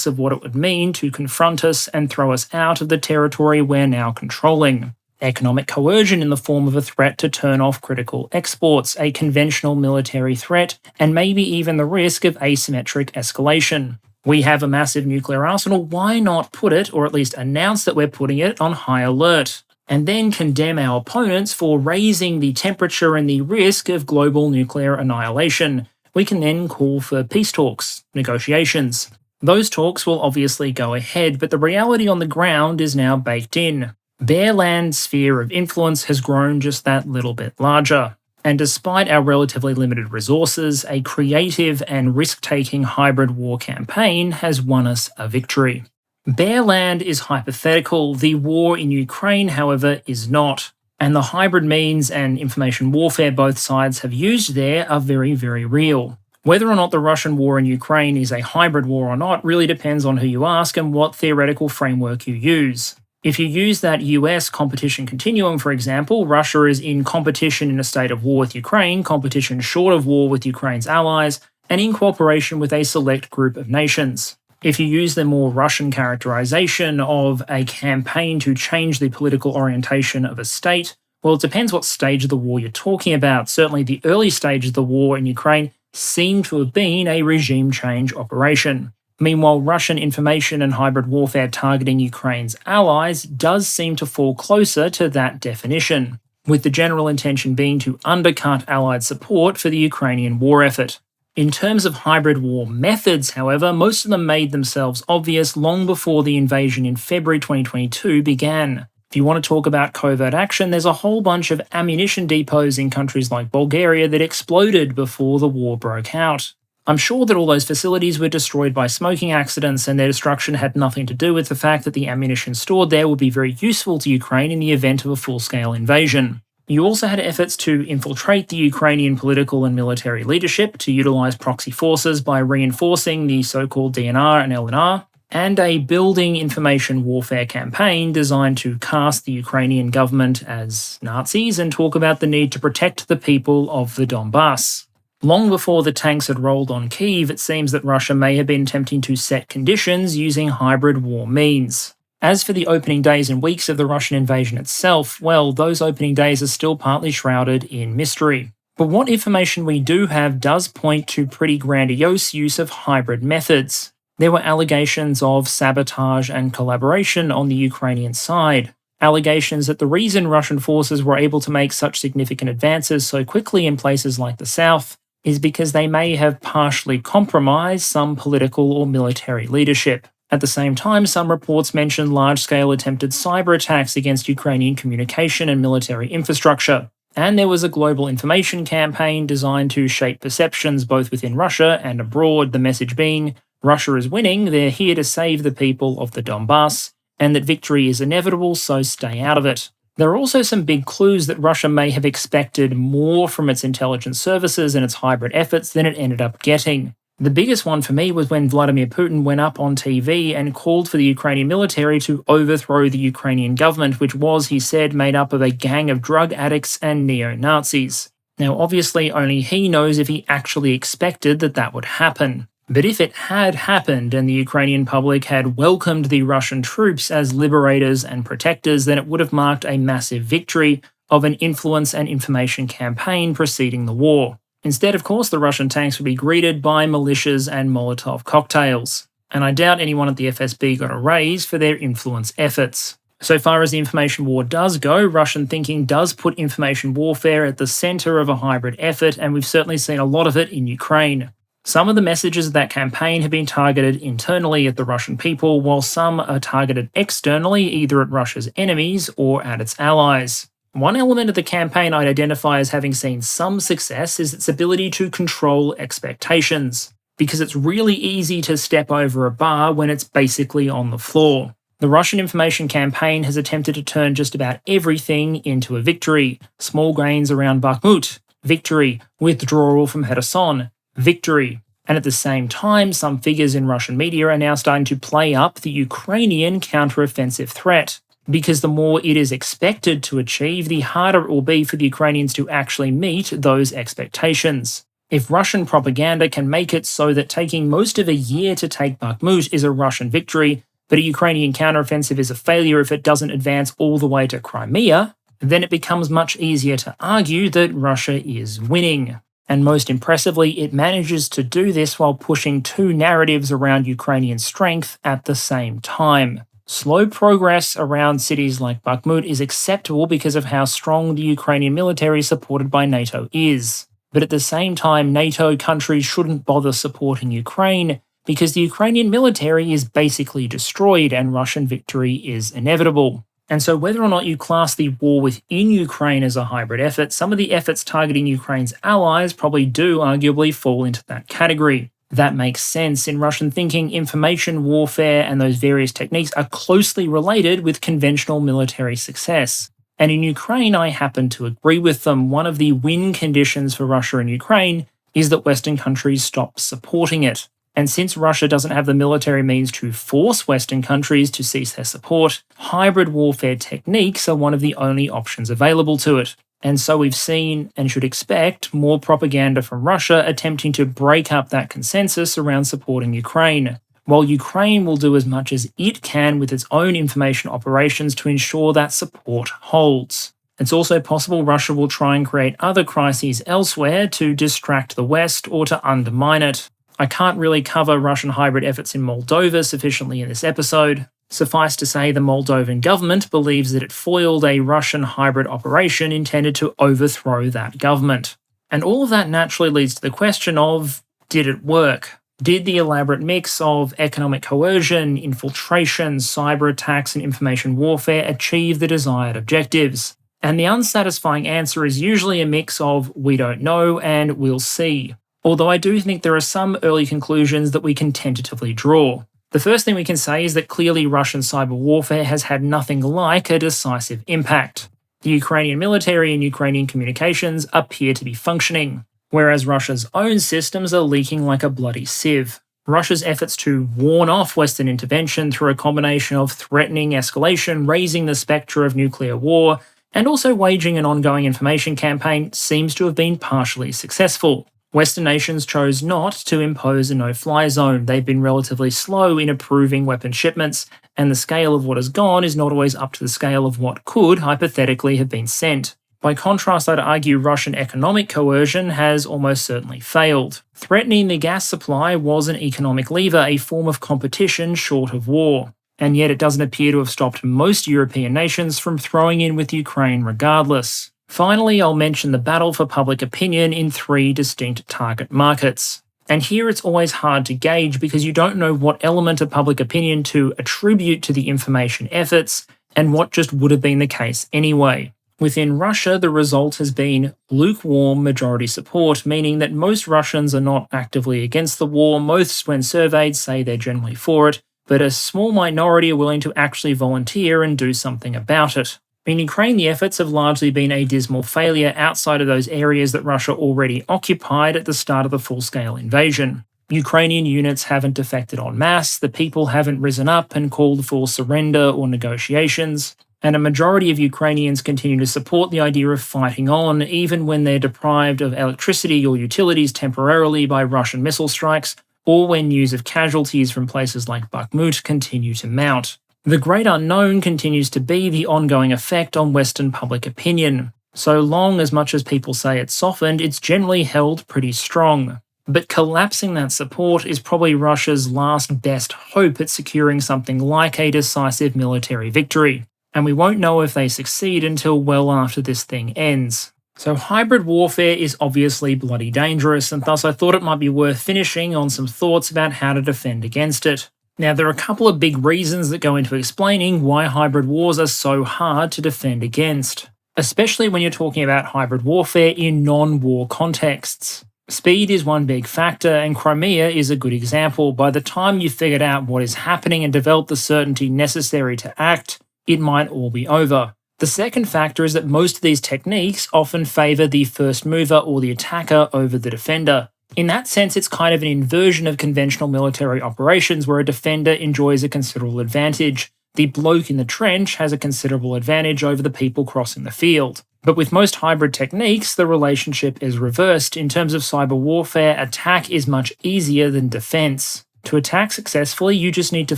of what it would mean to confront us and throw us out of the territory we're now controlling. Economic coercion in the form of a threat to turn off critical exports, a conventional military threat, and maybe even the risk of asymmetric escalation. We have a massive nuclear arsenal, why not put it, or at least announce that we're putting it, on high alert? And then condemn our opponents for raising the temperature and the risk of global nuclear annihilation. We can then call for peace talks, negotiations. Those talks will obviously go ahead, but the reality on the ground is now baked in. Bare land's sphere of influence has grown just that little bit larger. And despite our relatively limited resources, a creative and risk-taking hybrid war campaign has won us a victory. Bare land is hypothetical, the war in Ukraine, however, is not. And the hybrid means and information warfare both sides have used there are very, very real. Whether or not the Russian war in Ukraine is a hybrid war or not really depends on who you ask and what theoretical framework you use. If you use that US competition continuum, for example, Russia is in competition in a state of war with Ukraine, competition short of war with Ukraine's allies, and in cooperation with a select group of nations. If you use the more Russian characterization of a campaign to change the political orientation of a state, well, it depends what stage of the war you're talking about. Certainly the early stage of the war in Ukraine seemed to have been a regime change operation. Meanwhile, Russian information and hybrid warfare targeting Ukraine's allies does seem to fall closer to that definition, with the general intention being to undercut Allied support for the Ukrainian war effort. In terms of hybrid war methods, however, most of them made themselves obvious long before the invasion in February 2022 began. If you want to talk about covert action, there's a whole bunch of ammunition depots in countries like Bulgaria that exploded before the war broke out. I'm sure that all those facilities were destroyed by smoking accidents, and their destruction had nothing to do with the fact that the ammunition stored there would be very useful to Ukraine in the event of a full-scale invasion. You also had efforts to infiltrate the Ukrainian political and military leadership, to utilize proxy forces by reinforcing the so-called DNR and LNR, and a building information warfare campaign designed to cast the Ukrainian government as Nazis and talk about the need to protect the people of the Donbass. Long before the tanks had rolled on Kyiv, it seems that Russia may have been attempting to set conditions using hybrid war means. As for the opening days and weeks of the Russian invasion itself, well, those opening days are still partly shrouded in mystery. But what information we do have does point to pretty grandiose use of hybrid methods. There were allegations of sabotage and collaboration on the Ukrainian side. Allegations that the reason Russian forces were able to make such significant advances so quickly in places like the south is because they may have partially compromised some political or military leadership. At the same time, some reports mention large-scale attempted cyber attacks against Ukrainian communication and military infrastructure. And there was a global information campaign designed to shape perceptions both within Russia and abroad, the message being, Russia is winning, they're here to save the people of the Donbass, and that victory is inevitable, so stay out of it. There are also some big clues that Russia may have expected more from its intelligence services and its hybrid efforts than it ended up getting. The biggest one for me was when Vladimir Putin went up on TV and called for the Ukrainian military to overthrow the Ukrainian government, which was, he said, made up of a gang of drug addicts and neo-Nazis. Now, obviously, only he knows if he actually expected that that would happen. But if it had happened and the Ukrainian public had welcomed the Russian troops as liberators and protectors, then it would have marked a massive victory of an influence and information campaign preceding the war. Instead, of course, the Russian tanks would be greeted by militias and Molotov cocktails. And I doubt anyone at the FSB got a raise for their influence efforts. So far as the information war does go, Russian thinking does put information warfare at the center of a hybrid effort, and we've certainly seen a lot of it in Ukraine. Some of the messages of that campaign have been targeted internally at the Russian people, while some are targeted externally, either at Russia's enemies or at its allies. One element of the campaign I'd identify as having seen some success is its ability to control expectations, because it's really easy to step over a bar when it's basically on the floor. The Russian information campaign has attempted to turn just about everything into a victory. Small gains around Bakhmut, victory. Withdrawal from Kherson, victory. And at the same time, some figures in Russian media are now starting to play up the Ukrainian counteroffensive threat. because the more it is expected to achieve, the harder it will be for the Ukrainians to actually meet those expectations. If Russian propaganda can make it so that taking most of a year to take Bakhmut is a Russian victory, but a Ukrainian counteroffensive is a failure if it doesn't advance all the way to Crimea, then it becomes much easier to argue that Russia is winning. And most impressively, it manages to do this while pushing two narratives around Ukrainian strength at the same time. Slow progress around cities like Bakhmut is acceptable because of how strong the Ukrainian military supported by NATO is. But at the same time, NATO countries shouldn't bother supporting Ukraine because the Ukrainian military is basically destroyed and Russian victory is inevitable. And so whether or not you class the war within Ukraine as a hybrid effort, some of the efforts targeting Ukraine's allies probably do arguably fall into that category. That makes sense. In Russian thinking, information warfare and those various techniques are closely related with conventional military success. And in Ukraine, I happen to agree with them. One of the win conditions for Russia and Ukraine is that Western countries stop supporting it. And since Russia doesn't have the military means to force Western countries to cease their support, hybrid warfare techniques are one of the only options available to it. And so we've seen, and should expect, more propaganda from Russia attempting to break up that consensus around supporting Ukraine, while Ukraine will do as much as it can with its own information operations to ensure that support holds. It's also possible Russia will try and create other crises elsewhere to distract the West or to undermine it. I can't really cover Russian hybrid efforts in Moldova sufficiently in this episode. Suffice to say, the Moldovan government believes that it foiled a Russian hybrid operation intended to overthrow that government. And all of that naturally leads to the question of, did it work? Did the elaborate mix of economic coercion, infiltration, cyber attacks, and information warfare achieve the desired objectives? And the unsatisfying answer is usually a mix of we don't know and we'll see. Although I do think there are some early conclusions that we can tentatively draw. The first thing we can say is that clearly Russian cyber warfare has had nothing like a decisive impact. The Ukrainian military and Ukrainian communications appear to be functioning, whereas Russia's own systems are leaking like a bloody sieve. Russia's efforts to warn off Western intervention through a combination of threatening escalation, raising the spectre of nuclear war, and also waging an ongoing information campaign seems to have been partially successful. Western nations chose not to impose a no-fly zone. They've been relatively slow in approving weapon shipments, and the scale of what has gone is not always up to the scale of what could hypothetically have been sent. By contrast, I'd argue Russian economic coercion has almost certainly failed. Threatening the gas supply was an economic lever, a form of competition short of war. And yet it doesn't appear to have stopped most European nations from throwing in with Ukraine regardless. Finally, I'll mention the battle for public opinion in three distinct target markets. And here it's always hard to gauge because you don't know what element of public opinion to attribute to the information efforts and what just would have been the case anyway. Within Russia, the result has been lukewarm majority support, meaning that most Russians are not actively against the war. Most, when surveyed, say they're generally for it, but a small minority are willing to actually volunteer and do something about it. In Ukraine, the efforts have largely been a dismal failure outside of those areas that Russia already occupied at the start of the full-scale invasion. Ukrainian units haven't defected en masse, the people haven't risen up and called for surrender or negotiations, and a majority of Ukrainians continue to support the idea of fighting on, even when they're deprived of electricity or utilities temporarily by Russian missile strikes, or when news of casualties from places like Bakhmut continue to mount. The great unknown continues to be the ongoing effect on Western public opinion. So long as much as people say it's softened, it's generally held pretty strong. But collapsing that support is probably Russia's last best hope at securing something like a decisive military victory. And we won't know if they succeed until well after this thing ends. So hybrid warfare is obviously bloody dangerous, and thus I thought it might be worth finishing on some thoughts about how to defend against it. Now, there are a couple of big reasons that go into explaining why hybrid wars are so hard to defend against, especially when you're talking about hybrid warfare in non-war contexts. Speed is one big factor, and Crimea is a good example. By the time you've figured out what is happening and developed the certainty necessary to act, it might all be over. The second factor is that most of these techniques often favour the first mover or the attacker over the defender. In that sense, it's kind of an inversion of conventional military operations where a defender enjoys a considerable advantage. the bloke in the trench has a considerable advantage over the people crossing the field. But with most hybrid techniques, the relationship is reversed. In terms of cyber warfare, attack is much easier than defense. To attack successfully, you just need to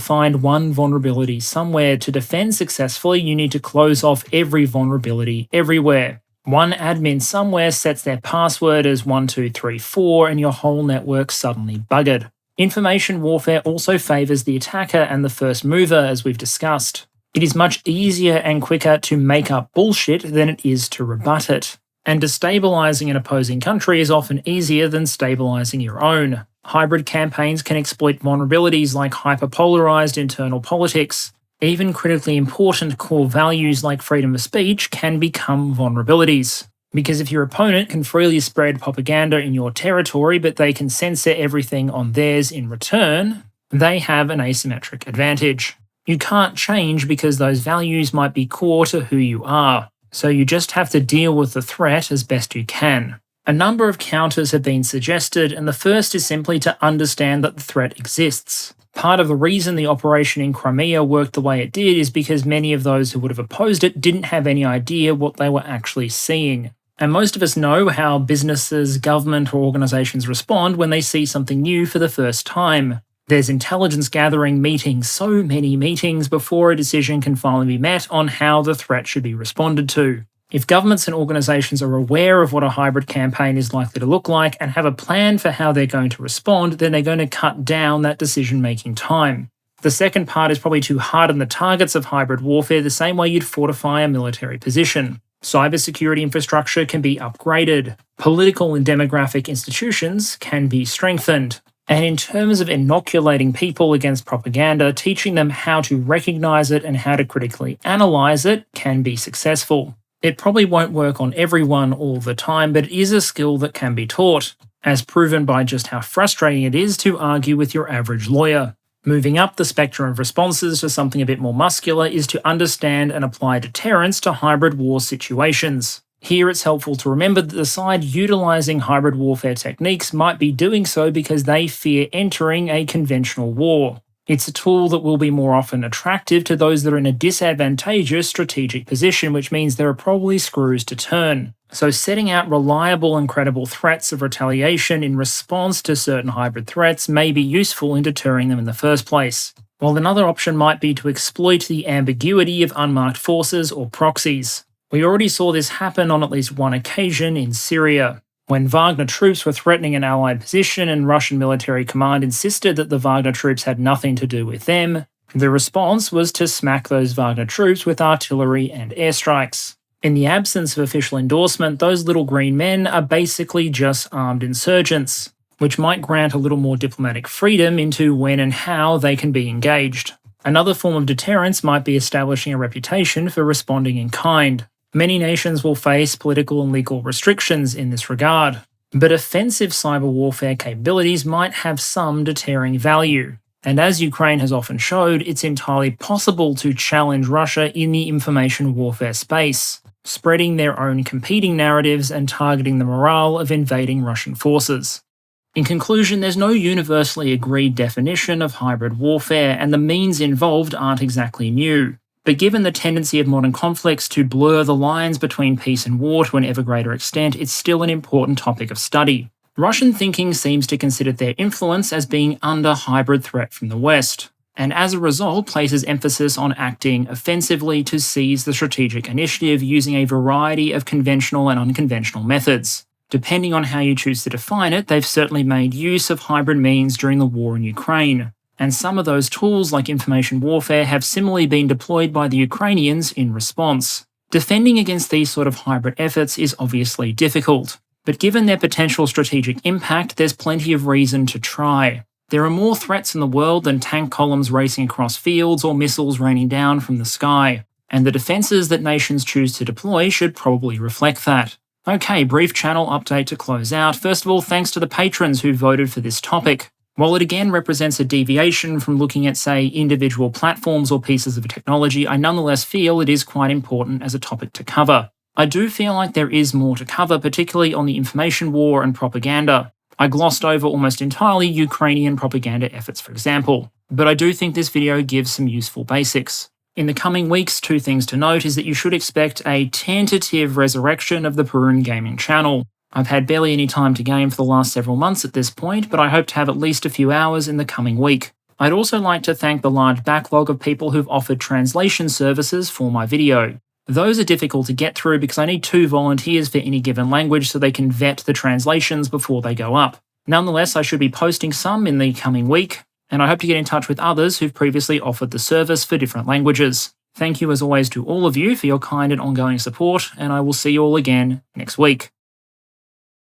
find one vulnerability somewhere. To defend successfully, you need to close off every vulnerability everywhere. One admin somewhere sets their password as 1234 and your whole network's suddenly buggered. Information warfare also favours the attacker and the first mover, as we've discussed. It is much easier and quicker to make up bullshit than it is to rebut it. And destabilising an opposing country is often easier than stabilising your own. Hybrid campaigns can exploit vulnerabilities like hyperpolarised internal politics. Even critically important core values like freedom of speech can become vulnerabilities. Because if your opponent can freely spread propaganda in your territory, but they can censor everything on theirs in return, they have an asymmetric advantage. You can't change because those values might be core to who you are, so you just have to deal with the threat as best you can. A number of counters have been suggested, and the first is simply to understand that the threat exists. Part of the reason the operation in Crimea worked the way it did is because many of those who would have opposed it didn't have any idea what they were actually seeing. And most of us know how businesses, government, or organisations respond when they see something new for the first time. There's intelligence gathering meetings, so many meetings before a decision can finally be met on how the threat should be responded to. If governments and organisations are aware of what a hybrid campaign is likely to look like and have a plan for how they're going to respond, then they're going to cut down that decision-making time. The second part is probably to harden the targets of hybrid warfare the same way you'd fortify a military position. Cybersecurity infrastructure can be upgraded. Political and demographic institutions can be strengthened. And in terms of inoculating people against propaganda, teaching them how to recognise it and how to critically analyse it can be successful. It probably won't work on everyone all the time, but it is a skill that can be taught, as proven by just how frustrating it is to argue with your average lawyer. Moving up the spectrum of responses to something a bit more muscular is to understand and apply deterrence to hybrid war situations. Here it's helpful to remember that the side utilising hybrid warfare techniques might be doing so because they fear entering a conventional war. It's a tool that will be more often attractive to those that are in a disadvantageous strategic position, which means there are probably screws to turn. So setting out reliable and credible threats of retaliation in response to certain hybrid threats may be useful in deterring them in the first place. While another option might be to exploit the ambiguity of unmarked forces or proxies. We already saw this happen on at least one occasion in Syria. When Wagner troops were threatening an allied position and Russian military command insisted that the Wagner troops had nothing to do with them, the response was to smack those Wagner troops with artillery and airstrikes. In the absence of official endorsement, those little green men are basically just armed insurgents, which might grant a little more diplomatic freedom into when and how they can be engaged. Another form of deterrence might be establishing a reputation for responding in kind. Many nations will face political and legal restrictions in this regard, but offensive cyber warfare capabilities might have some deterring value. And as Ukraine has often showed, it's entirely possible to challenge Russia in the information warfare space, spreading their own competing narratives and targeting the morale of invading Russian forces. In conclusion, there's no universally agreed definition of hybrid warfare, and the means involved aren't exactly new. But given the tendency of modern conflicts to blur the lines between peace and war to an ever greater extent, it's still an important topic of study. Russian thinking seems to consider their influence as being under hybrid threat from the West, and as a result places emphasis on acting offensively to seize the strategic initiative using a variety of conventional and unconventional methods. Depending on how you choose to define it, they've certainly made use of hybrid means during the war in Ukraine. And some of those tools, like information warfare, have similarly been deployed by the Ukrainians in response. Defending against these sort of hybrid efforts is obviously difficult, but given their potential strategic impact, there's plenty of reason to try. There are more threats in the world than tank columns racing across fields or missiles raining down from the sky, and the defences that nations choose to deploy should probably reflect that. Okay, brief channel update to close out. First of all, thanks to the patrons who voted for this topic. While it again represents a deviation from looking at, say, individual platforms or pieces of technology, I nonetheless feel it is quite important as a topic to cover. I do feel like there is more to cover, particularly on the information war and propaganda. I glossed over almost entirely Ukrainian propaganda efforts, for example, but I do think this video gives some useful basics. In the coming weeks, two things to note is that you should expect a tentative resurrection of the Purun Gaming channel. I've had barely any time to game for the last several months at this point, but I hope to have at least a few hours in the coming week. I'd also like to thank the large backlog of people who've offered translation services for my video. Those are difficult to get through because I need 2 volunteers for any given language so they can vet the translations before they go up. Nonetheless, I should be posting some in the coming week, and I hope to get in touch with others who've previously offered the service for different languages. Thank you as always to all of you for your kind and ongoing support, and I will see you all again next week.